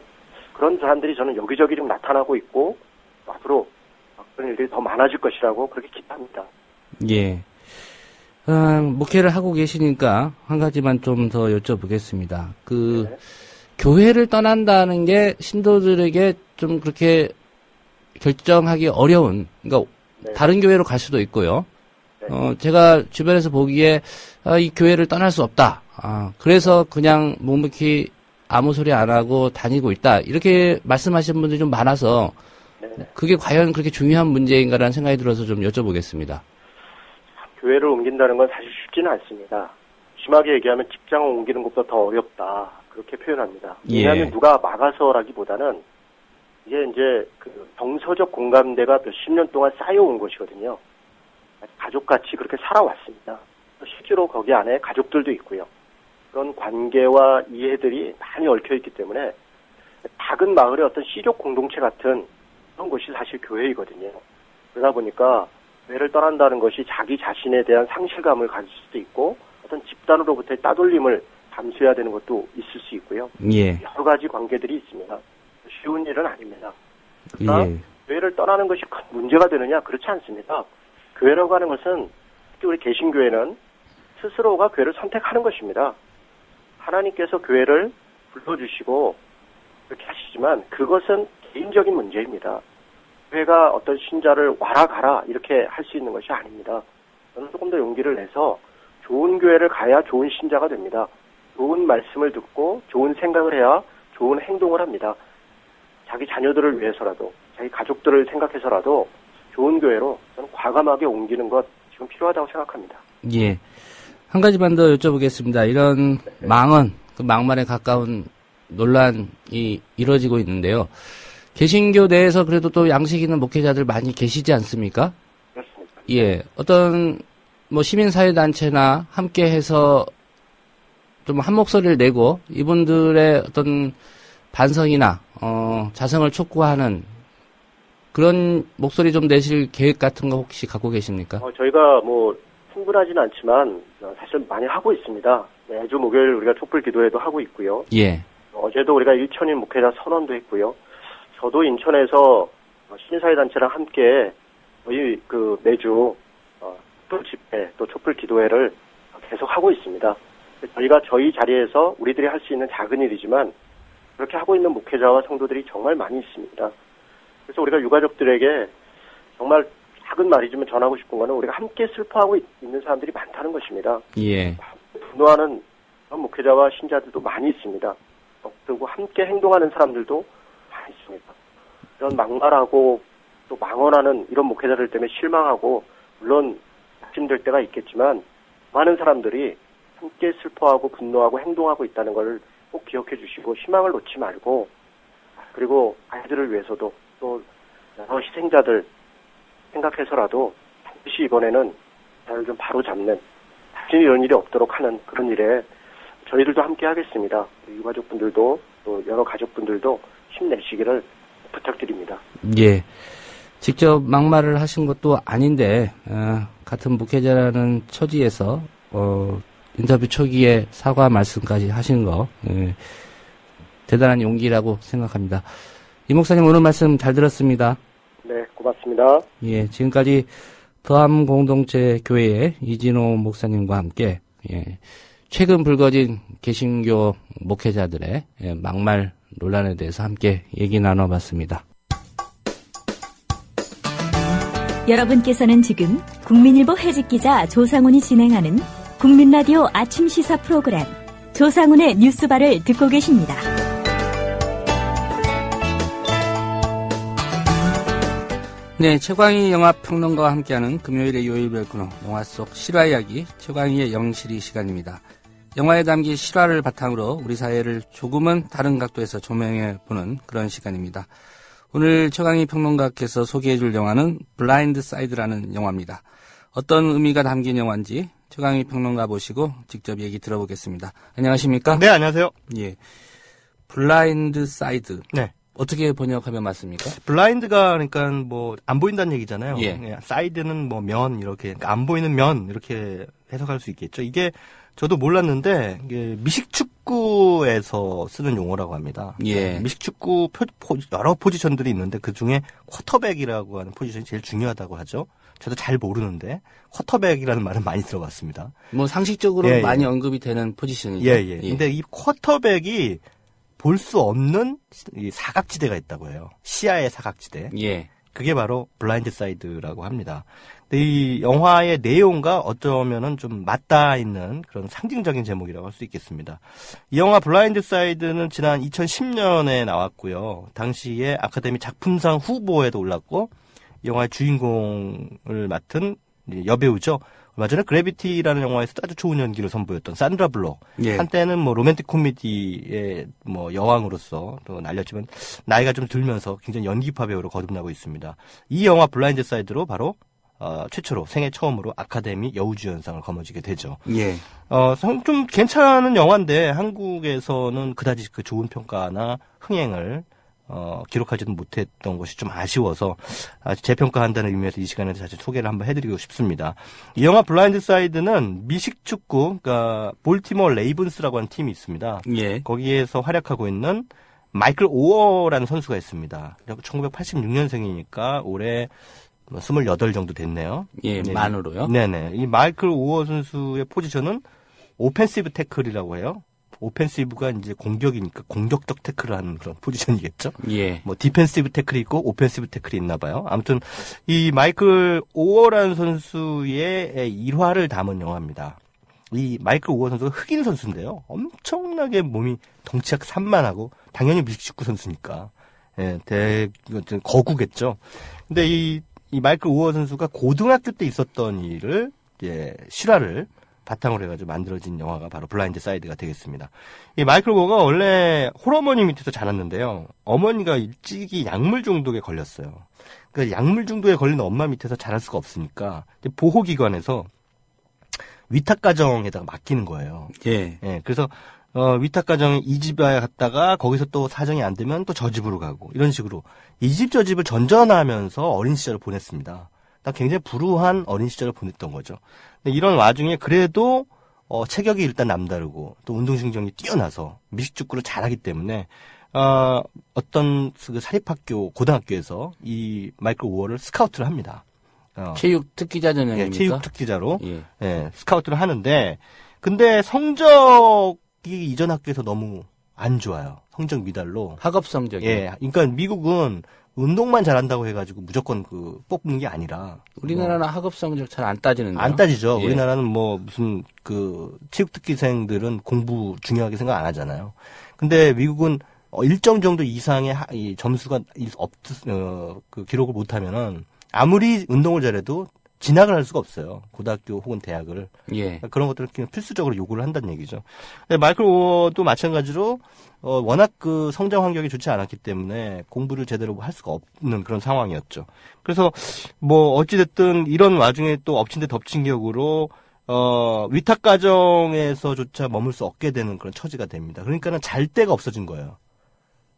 그런 사람들이 저는 여기저기 좀 나타나고 있고 앞으로 그런 일들이 더 많아질 것이라고 그렇게 기대합니다. 예. 목회를 하고 계시니까 한 가지만 좀 더 여쭤보겠습니다. 네. 교회를 떠난다는 게 신도들에게 좀 그렇게 결정하기 어려운, 그러니까 네. 다른 교회로 갈 수도 있고요. 네. 제가 주변에서 보기에 이 교회를 떠날 수 없다. 그래서 그냥 묵묵히 아무 소리 안 하고 다니고 있다. 이렇게 말씀하시는 분들이 좀 많아서 그게 과연 그렇게 중요한 문제인가라는 생각이 들어서 좀 여쭤보겠습니다. 교회를 옮긴다는 건 사실 쉽지는 않습니다. 심하게 얘기하면 직장을 옮기는 것보다 더 어렵다. 그렇게 표현합니다. 왜냐하면 누가 막아서라기보다는 이게 이제 그 정서적 공감대가 몇십 년 동안 쌓여온 것이거든요. 가족같이 그렇게 살아왔습니다. 실제로 거기 안에 가족들도 있고요. 그런 관계와 이해들이 많이 얽혀있기 때문에 작은 마을의 어떤 시족 공동체 같은 그런 것이 사실 교회이거든요. 그러다 보니까 교회를 떠난다는 것이 자기 자신에 대한 상실감을 가질 수도 있고 어떤 집단으로부터의 따돌림을 감수해야 되는 것도 있을 수 있고요. 예. 여러 가지 관계들이 있습니다. 쉬운 일은 아닙니다. 그러나 예. 교회를 떠나는 것이 큰 문제가 되느냐? 그렇지 않습니다. 교회라고 하는 것은 특히 우리 개신교회는 스스로가 교회를 선택하는 것입니다. 하나님께서 교회를 불러주시고 그렇게 하시지만 그것은 개인적인 문제입니다. 교회가 어떤 신자를 와라 가라 이렇게 할 수 있는 것이 아닙니다. 저는 조금 더 용기를 내서 좋은 교회를 가야 좋은 신자가 됩니다. 좋은 말씀을 듣고 좋은 생각을 해야 좋은 행동을 합니다. 자기 자녀들을 위해서라도 자기 가족들을 생각해서라도 좋은 교회로 저는 과감하게 옮기는 것 지금 필요하다고 생각합니다. 예. 한 가지만 더 여쭤보겠습니다. 이런 망언, 그 막말에 가까운 논란이 이루어지고 있는데요. 개신교 내에서 그래도 또 양식 있는 목회자들 많이 계시지 않습니까? 그렇습니다. 예. 어떤 뭐 시민사회단체나 함께 해서 좀 한 목소리를 내고 이분들의 어떤 반성이나 자성을 촉구하는 그런 목소리 좀 내실 계획 같은 거 혹시 갖고 계십니까? 저희가 뭐 충분하지는 않지만 사실 많이 하고 있습니다. 매주 목요일 우리가 촛불 기도회도 하고 있고요. 예. 어제도 우리가 1천인 목회자 선언도 했고요. 저도 인천에서 시민사회단체랑 함께 거의 그 매주 촛불 집회 또 촛불 기도회를 계속 하고 있습니다. 저희가 저희 자리에서 우리들이 할 수 있는 작은 일이지만 그렇게 하고 있는 목회자와 성도들이 정말 많이 있습니다. 그래서 우리가 유가족들에게 정말 작은 말이지만 전하고 싶은 거는 우리가 함께 슬퍼하고 있는 사람들이 많다는 것입니다. 예. 분노하는 그런 목회자와 신자들도 많이 있습니다. 그리고 함께 행동하는 사람들도 많이 있습니다. 이런 막말하고 또 망언하는 이런 목회자들 때문에 실망하고 물론 힘들 때가 있겠지만 많은 사람들이 함께 슬퍼하고 분노하고 행동하고 있다는 걸 꼭 기억해 주시고 희망을 놓지 말고 그리고 아이들을 위해서도 또 여러 희생자들 생각해서라도 반드시 이번에는 나를 좀 바로잡는 다시 이런 일이 없도록 하는 그런 일에 저희들도 함께 하겠습니다. 유가족분들도 또 여러 가족분들도 힘내시기를 부탁드립니다. 예. 직접 막말을 하신 것도 아닌데 같은 목회자라는 처지에서 인터뷰 초기에 사과 말씀까지 하신 거 대단한 용기라고 생각합니다. 이 목사님 오늘 말씀 잘 들었습니다. 네, 고맙습니다. 예, 지금까지 더함 공동체 교회의 이진호 목사님과 함께 최근 불거진 개신교 목회자들의 막말 논란에 대해서 함께 얘기 나눠봤습니다. 여러분께서는 지금 국민일보 해직기자 조상훈이 진행하는 국민라디오 아침 시사 프로그램 조상훈의 뉴스바를 듣고 계십니다. 네, 최광희 영화평론가와 함께하는 금요일의 요일별 코너 영화 속 실화 이야기 최광희의 영실이 시간입니다. 영화에 담긴 실화를 바탕으로 우리 사회를 조금은 다른 각도에서 조명해보는 그런 시간입니다. 오늘 최광희 평론가께서 소개해줄 영화는 블라인드 사이드라는 영화입니다. 어떤 의미가 담긴 영화인지 최광희 평론가 모시고 직접 얘기 들어보겠습니다. 안녕하십니까? 네, 안녕하세요. 예, 블라인드 사이드. 네. 어떻게 번역하면 맞습니까? 블라인드가 그러니까 뭐 안 보인다는 얘기잖아요. 예. 사이드는 뭐 면 이렇게 그러니까 안 보이는 면 이렇게 해석할 수 있겠죠. 이게 저도 몰랐는데 이게 미식축구에서 쓰는 용어라고 합니다. 예. 미식축구 여러 포지션들이 있는데 그 중에 쿼터백이라고 하는 포지션이 제일 중요하다고 하죠. 저도 잘 모르는데 쿼터백이라는 말은 많이 들어봤습니다. 뭐 상식적으로 예, 많이 예. 언급이 되는 포지션이죠. 예. 근데 이 쿼터백이 볼 수 없는 이 사각지대가 있다고 해요. 시야의 사각지대. 예. 그게 바로 블라인드 사이드라고 합니다. 근데 이 영화의 내용과 어쩌면은 좀 맞닿아 있는 그런 상징적인 제목이라고 할 수 있겠습니다. 이 영화 블라인드 사이드는 지난 2010년에 나왔고요. 당시에 아카데미 작품상 후보에도 올랐고, 이 영화의 주인공을 맡은 여배우죠. 얼마 전에 그래비티라는 영화에서 아주 좋은 연기를 선보였던 산드라 블록. 예. 한때는 뭐 로맨틱 코미디의 뭐 여왕으로서 또 날렸지만 나이가 좀 들면서 굉장히 연기파 배우로 거듭나고 있습니다. 이 영화 블라인드 사이드로 바로 최초로 생애 처음으로 아카데미 여우주연상을 거머쥐게 되죠. 예. 좀 괜찮은 영화인데 한국에서는 그다지 그 좋은 평가나 흥행을 기록하지도 못했던 것이 좀 아쉬워서 재평가한다는 의미에서 이 시간에 사실 소개를 한번 해드리고 싶습니다. 이 영화 블라인드 사이드는 미식 축구, 그러니까 볼티모어 레이븐스라고 하는 팀이 있습니다. 예. 거기에서 활약하고 있는 마이클 오어라는 선수가 있습니다. 1986년생이니까 올해 28 정도 됐네요. 예, 네. 만으로요? 네네. 이 마이클 오어 선수의 포지션은 오펜시브 태클이라고 해요. 오펜시브가 이제 공격이니까 공격적 태클을 하는 그런 포지션이겠죠. 예. 뭐 디펜시브 태클이 있고 오펜시브 태클이 있나 봐요. 아무튼 이 마이클 오어라는 선수의 일화를 담은 영화입니다. 이 마이클 오어 선수가 흑인 선수인데요. 엄청나게 몸이 덩치가 산만하고 당연히 미식축구 선수니까 예, 거구겠죠. 근데 이 마이클 오어 선수가 고등학교 때 있었던 일을 실화를 바탕으로 해가지고 만들어진 영화가 바로 블라인드 사이드가 되겠습니다. 이 마이클 오어가 원래 홀어머니 밑에서 자랐는데요. 어머니가 일찍이 약물 중독에 걸렸어요. 그러니까 약물 중독에 걸린 엄마 밑에서 자랄 수가 없으니까 보호기관에서 위탁가정에다가 맡기는 거예요. 예. 예, 그래서 위탁가정에 이 집에 갔다가 거기서 또 사정이 안 되면 또 저 집으로 가고 이런 식으로 이 집 저 집을 전전하면서 어린 시절을 보냈습니다. 굉장히 불우한 어린 시절을 보냈던 거죠. 근데 이런 와중에 그래도 체격이 일단 남다르고 또 운동신경이 뛰어나서 미식축구를 잘하기 때문에 어떤 그 사립학교 고등학교에서 이 마이클 오어를 스카우트를 합니다. 체육 특기자 전형입니까? 예, 체육 특기자로 예. 예, 스카우트를 하는데 근데 성적이 이전 학교에서 너무 안 좋아요. 성적 미달로. 학업 성적이. 예, 그러니까 미국은 운동만 잘한다고 해가지고 무조건 뽑는 게 아니라. 우리나라는 학업 성적 잘 안 따지는데요. 안 따지죠. 예. 우리나라는 무슨 체육특기생들은 공부 중요하게 생각 안 하잖아요. 근데 미국은 일정 정도 이상의 이 점수가 기록을 못하면은 아무리 운동을 잘해도 진학을 할 수가 없어요. 고등학교 혹은 대학을. 예. 그런 것들을 필수적으로 요구를 한다는 얘기죠. 마이클 오어도 마찬가지로 워낙 성장 환경이 좋지 않았기 때문에 공부를 제대로 할 수가 없는 그런 상황이었죠. 그래서 어찌됐든 이런 와중에 또 엎친 데 덮친 격으로 위탁 가정에서조차 머물 수 없게 되는 그런 처지가 됩니다. 그러니까는 잘 데가 없어진 거예요.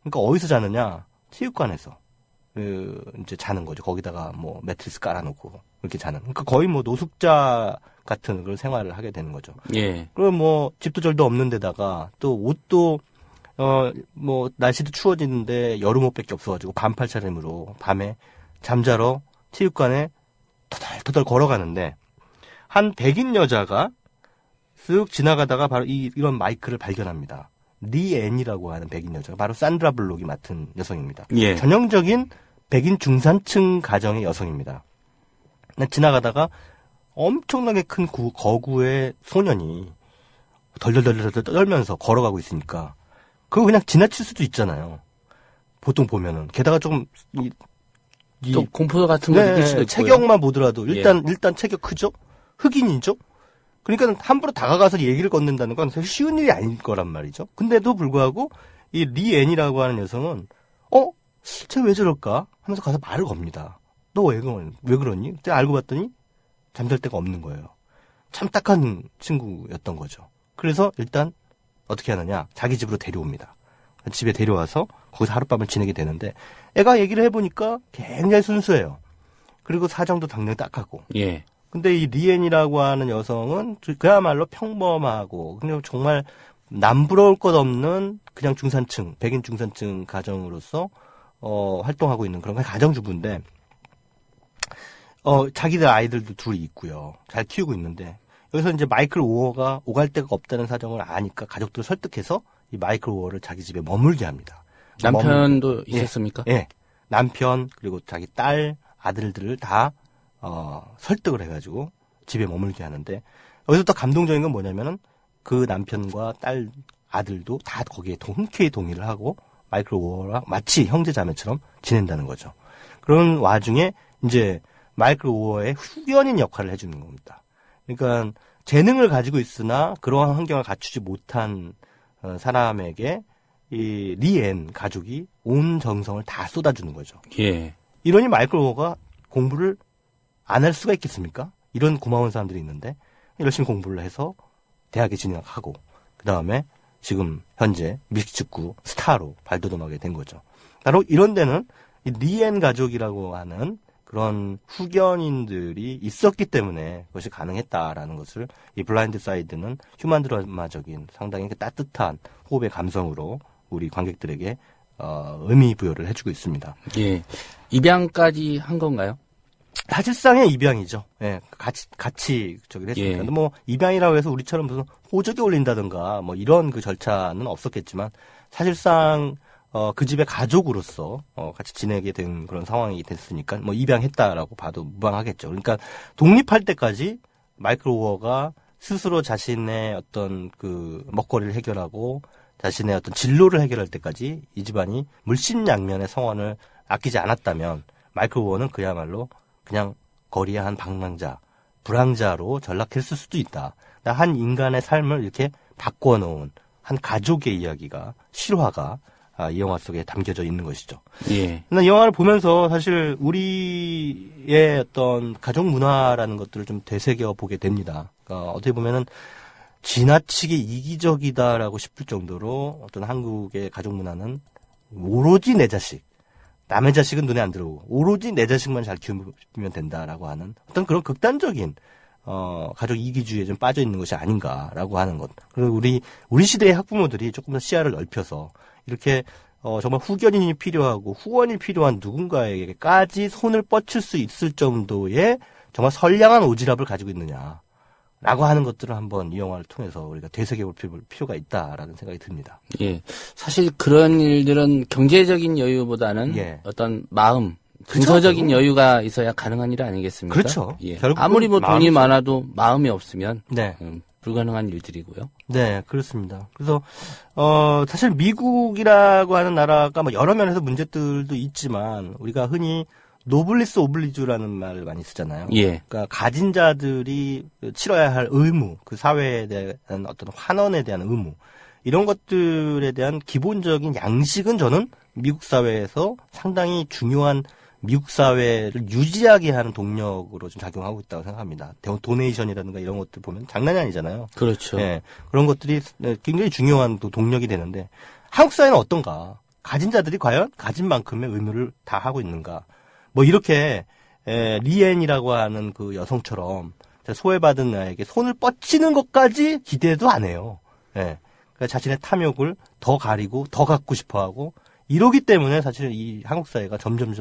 그러니까 어디서 자느냐? 체육관에서. 이제 자는 거죠. 거기다가 매트리스 깔아놓고 이렇게 자는. 그러니까 거의 노숙자 같은 그런 생활을 하게 되는 거죠. 예. 그럼 집도 절도 없는 데다가 또 옷도 날씨도 추워지는데 여름 옷밖에 없어가지고 반팔 차림으로 밤에 잠자러 체육관에 터덜터덜 걸어가는데 한 백인 여자가 쓱 지나가다가 바로 이런 마이크를 발견합니다. 리 앤이라고 하는 백인 여자가 바로 산드라 블록이 맡은 여성입니다. 예. 전형적인 백인 중산층 가정의 여성입니다. 지나가다가 엄청나게 큰 거구의 소년이 덜덜덜 떨면서 걸어가고 있으니까 그거 그냥 지나칠 수도 있잖아요. 보통 보면은 게다가 조금 또 공포 같은 거 느낄 수도 있고요. 체격만 보더라도 일단 체격 크죠? 흑인이죠? 그러니까 함부로 다가가서 얘기를 건넨다는 건 사실 쉬운 일이 아닐 거란 말이죠. 근데도 불구하고 이 리 앤이라고 하는 여성은 쟤 왜 저럴까 하면서 가서 말을 겁니다. 너 왜 그러니? 그때 알고 봤더니 잠잘 데가 없는 거예요. 참 딱한 친구였던 거죠. 그래서 일단 어떻게 하느냐? 자기 집으로 데려옵니다. 집에 데려와서 거기서 하룻밤을 지내게 되는데 애가 얘기를 해보니까 굉장히 순수해요. 그리고 사정도 당연히 딱하고. 예. 근데 이 리엔이라고 하는 여성은 그야말로 평범하고 그냥 정말 남부러울 것 없는 그냥 중산층, 백인 중산층 가정으로서 활동하고 있는 그런 가정주부인데 자기들 아이들도 둘이 있고요. 잘 키우고 있는데 여기서 이제 마이클 오어가 오갈 데가 없다는 사정을 아니까 가족들을 설득해서 이 마이클 오어를 자기 집에 머물게 합니다. 남편도 있었습니까? 예. 남편 그리고 자기 딸, 아들들을 다 설득을 해가지고 집에 머물게 하는데 여기서 또 감동적인 건 뭐냐면은 그 남편과 딸, 아들도 다 거기에 흔쾌히 동의를 하고 마이클 오어랑 마치 형제자매처럼 지낸다는 거죠. 그런 와중에 이제 마이클 오어의 후견인 역할을 해주는 겁니다. 그러니까 재능을 가지고 있으나 그러한 환경을 갖추지 못한 사람에게 이 리앤 가족이 온 정성을 다 쏟아주는 거죠. 예. 이러니 마이클 오어가 공부를 안 할 수가 있겠습니까? 이런 고마운 사람들이 있는데 열심히 공부를 해서 대학에 진학하고 그 다음에 지금 현재 믹스축구 스타로 발돋움하게 된 거죠. 바로 이런 데는 이 리엔 가족이라고 하는 그런 후견인들이 있었기 때문에 그것이 가능했다라는 것을 이 블라인드 사이드는 휴먼 드라마적인 상당히 따뜻한 호흡의 감성으로 우리 관객들에게 의미 부여를 해주고 있습니다. 예, 입양까지 한 건가요? 사실상의 입양이죠. 예, 같이 저기를 했습니다. 예. 근데 뭐 입양이라고 해서 우리처럼 무슨 호적에 올린다든가 뭐 이런 그 절차는 없었겠지만 사실상 그 집의 가족으로서 같이 지내게 된 그런 상황이 됐으니까 뭐 입양했다라고 봐도 무방하겠죠. 그러니까 독립할 때까지 마이클 오어가 스스로 자신의 어떤 그 먹거리를 해결하고 자신의 어떤 진로를 해결할 때까지 이 집안이 물심양면의 성원을 아끼지 않았다면 마이클 오어는 그야말로 그냥 거리의 한 방랑자, 불황자로 전락했을 수도 있다. 한 인간의 삶을 이렇게 바꿔놓은 한 가족의 이야기가, 실화가 이 영화 속에 담겨져 있는 것이죠. 예. 이 영화를 보면서 사실 우리의 어떤 가족 문화라는 것들을 좀 되새겨 보게 됩니다. 그러니까 어떻게 보면은 지나치게 이기적이다라고 싶을 정도로 어떤 한국의 가족 문화는 오로지 내 자식, 남의 자식은 눈에 안 들어오고 오로지 내 자식만 잘 키우면 된다라고 하는 어떤 그런 극단적인 가족 이기주의에 좀 빠져 있는 것이 아닌가라고 하는 것. 그리고 우리 시대의 학부모들이 조금 더 시야를 넓혀서 이렇게 정말 후견인이 필요하고 후원이 필요한 누군가에게까지 손을 뻗칠 수 있을 정도의 정말 선량한 오지랖을 가지고 있느냐. 라고 하는 것들을 한번 이 영화를 통해서 우리가 되새겨 볼 필요가 있다라는 생각이 듭니다. 예. 사실 그런 일들은 경제적인 여유보다는 예. 어떤 마음, 정서적인 여유가 있어야 가능한 일 아니겠습니까? 그렇죠. 예. 결국은 아무리 뭐 돈이 마음이죠. 많아도 마음이 없으면 네. 불가능한 일들이고요. 네, 그렇습니다. 그래서 사실 미국이라고 하는 나라가 뭐 여러 면에서 문제들도 있지만 우리가 흔히 노블리스 오블리주라는 말을 많이 쓰잖아요. 예. 그러니까 가진 자들이 치러야 할 의무, 그 사회에 대한 어떤 환원에 대한 의무, 이런 것들에 대한 기본적인 양식은 저는 미국 사회에서 상당히 중요한 미국 사회를 유지하게 하는 동력으로 좀 작용하고 있다고 생각합니다. 도네이션이라든가 이런 것들 보면 장난이 아니잖아요. 그렇죠. 예, 그런 것들이 굉장히 중요한 또 동력이 되는데 한국 사회는 어떤가? 가진 자들이 과연 가진 만큼의 의무를 다 하고 있는가? 뭐 이렇게 리엔이라고 하는 그 여성처럼 소외받은 나에게 손을 뻗치는 것까지 기대도 안 해요. 예. 그러니까 자신의 탐욕을 더 가리고 더 갖고 싶어하고 이러기 때문에 사실 이 한국 사회가 점점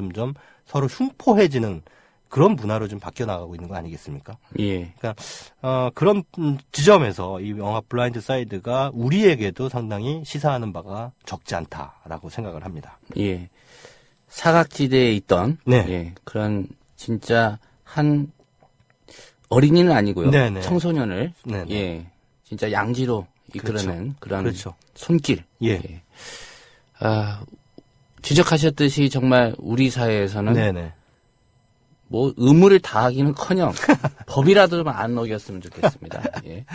서로 흉포해지는 그런 문화로 좀 바뀌어 나가고 있는 거 아니겠습니까? 예. 그러니까 그런 지점에서 이 영화 블라인드 사이드가 우리에게도 상당히 시사하는 바가 적지 않다라고 생각을 합니다. 예. 사각지대에 있던 네. 예, 그런 진짜 한 어린이는 아니고요. 네네. 청소년을 네네. 예, 진짜 양지로 이끌어낸 그렇죠. 그런 그렇죠. 손길. 예. 지적하셨듯이 정말 우리 사회에서는 네네. 뭐 의무를 다하기는커녕 법이라도 좀 안 어겼으면 좋겠습니다. 예.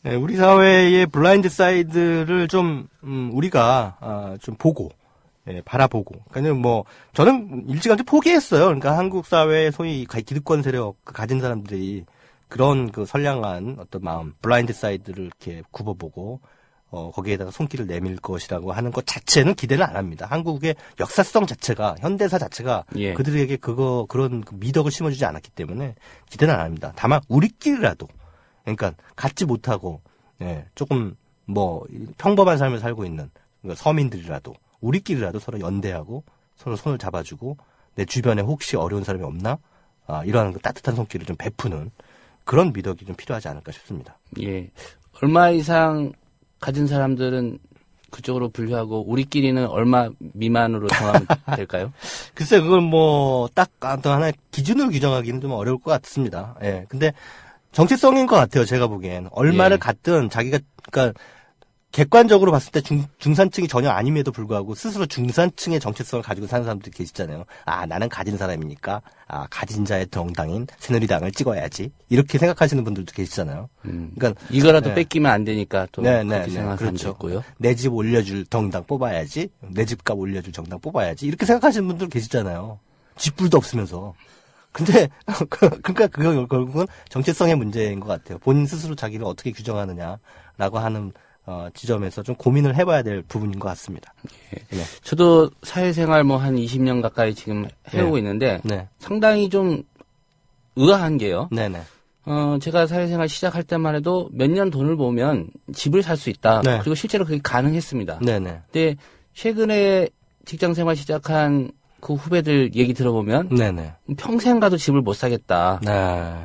네, 우리 사회의 블라인드 사이드를 좀 우리가 좀 보고. 예, 바라보고. 그러니까 뭐 저는 일찌감치 포기했어요. 그러니까 한국 사회의 소위 기득권 세력 가진 사람들이 그런 그 선량한 어떤 마음, 블라인드 사이드를 이렇게 굽어보고 거기에다가 손길을 내밀 것이라고 하는 것 자체는 기대는 안 합니다. 한국의 역사성 자체가 현대사 자체가 예. 그들에게 그런 미덕을 심어주지 않았기 때문에 기대는 안 합니다. 다만 우리끼리라도 그러니까 갖지 못하고 예, 조금 뭐 평범한 삶을 살고 있는 그러니까 서민들이라도 우리끼리라도 서로 연대하고 서로 손을 잡아주고 내 주변에 혹시 어려운 사람이 없나? 이러한 그 따뜻한 손길을 좀 베푸는 그런 미덕이 좀 필요하지 않을까 싶습니다. 예. 얼마 이상 가진 사람들은 그쪽으로 분류하고 우리끼리는 얼마 미만으로 정하면 될까요? 글쎄 그걸 뭐 딱 하나의 기준으로 규정하기는 좀 어려울 것 같습니다. 예. 근데 정체성인 것 같아요. 제가 보기엔 얼마를 예. 갖든 자기가 그러니까 객관적으로 봤을 때 중산층이 전혀 아님에도 불구하고 스스로 중산층의 정체성을 가지고 사는 사람들이 계시잖아요. 나는 가진 사람이니까 가진 자의 정당인 새누리당을 찍어야지 이렇게 생각하시는 분들도 계시잖아요. 그러니까 이거라도 네. 뺏기면 안 되니까 또 네, 그렇게 네, 생각하는 그렇죠. 사람도 있고요. 내 집 올려줄 정당 뽑아야지, 내 집값 올려줄 정당 뽑아야지 이렇게 생각하시는 분들 계시잖아요. 집불도 없으면서. 근데 그러니까 그거 결국은 정체성의 문제인 것 같아요. 본인 스스로 자기를 어떻게 규정하느냐라고 하는 지점에서 좀 고민을 해봐야 될 부분인 것 같습니다. 네. 저도 사회생활 한 20년 가까이 지금 해오고 있는데 상당히 좀 의아한 게요. 네네. 제가 사회생활 시작할 때만 해도 몇 년 돈을 모으면 집을 살 수 있다. 네. 그리고 실제로 그게 가능했습니다. 네네. 근데 최근에 직장생활 시작한 그 후배들 얘기 들어보면 네네. 평생 가도 집을 못 사겠다.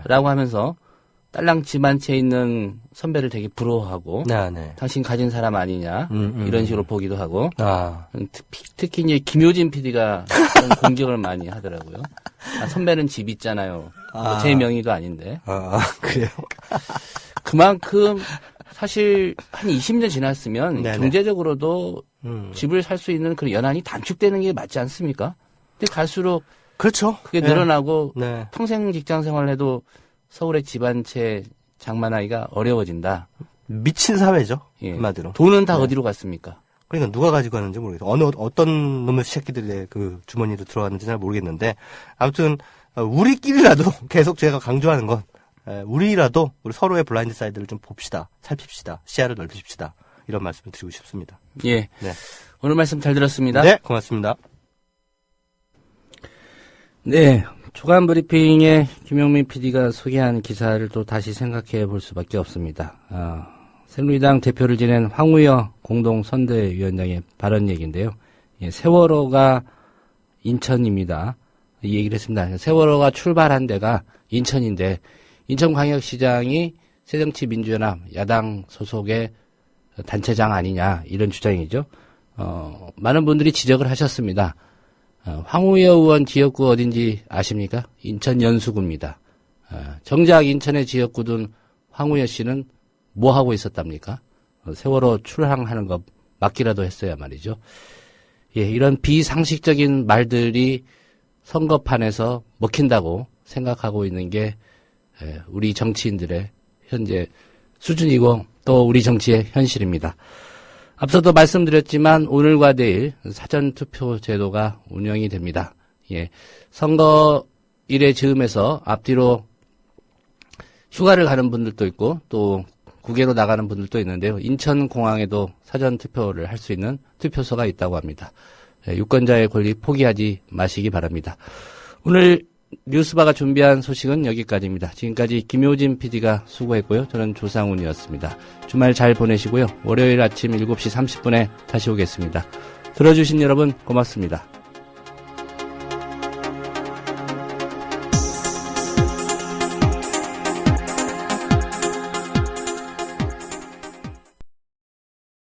라고 하면서 딸랑 집 한 채 있는 선배를 되게 부러워하고 당신 가진 사람 아니냐 이런 식으로 보기도 하고 특히 이제 김효진 PD가 공격을 많이 하더라고요. 선배는 집 있잖아요. 제 명의도 아닌데. 그래요? 그만큼 사실 한 20년 지났으면 네네. 경제적으로도 집을 살 수 있는 그런 연한이 단축되는 게 맞지 않습니까? 근데 갈수록 그렇죠. 그게 늘어나고 평생 직장 생활을 해도 서울의 집 한 채 장만하기가 어려워진다. 미친 사회죠. 예. 한마디로. 돈은 다 어디로 갔습니까? 그러니까 누가 가지고 가는지 모르겠어요. 어떤 놈의 새끼들의 그 주머니로 들어갔는지 잘 모르겠는데 아무튼 우리끼리라도 계속 제가 강조하는 건 우리라도 우리 서로의 블라인드 사이드를 좀 봅시다. 살핍시다. 시야를 넓히십시다. 이런 말씀을 드리고 싶습니다. 예. 네. 오늘 말씀 잘 들었습니다. 네, 고맙습니다. 네. 주간 브리핑에 김용민 PD가 소개한 기사를 또 다시 생각해 볼 수밖에 없습니다. 새누리당 대표를 지낸 황우여 공동선대위원장의 발언 얘기인데요. 예, 세월호가 인천입니다. 이 얘기를 했습니다. 세월호가 출발한 데가 인천인데 인천광역시장이 새정치민주연합 야당 소속의 단체장 아니냐 이런 주장이죠. 많은 분들이 지적을 하셨습니다. 황우여 의원 지역구 어딘지 아십니까? 인천 연수구입니다. 정작 인천의 지역구든 황우여 씨는 뭐 하고 있었답니까? 세월호 출항하는 거 막기라도 했어야 말이죠. 예, 이런 비상식적인 말들이 선거판에서 먹힌다고 생각하고 있는 게 우리 정치인들의 현재 수준이고 또 우리 정치의 현실입니다. 앞서도 말씀드렸지만 오늘과 내일 사전투표 제도가 운영이 됩니다. 예, 선거일의 즈음에서 앞뒤로 휴가를 가는 분들도 있고 또 국외로 나가는 분들도 있는데요. 인천공항에도 사전투표를 할 수 있는 투표소가 있다고 합니다. 예, 유권자의 권리 포기하지 마시기 바랍니다. 오늘 뉴스바가 준비한 소식은 여기까지입니다. 지금까지 김효진 PD가 수고했고요. 저는 조상훈이었습니다. 주말 잘 보내시고요. 월요일 아침 7시 30분에 다시 오겠습니다. 들어주신 여러분 고맙습니다.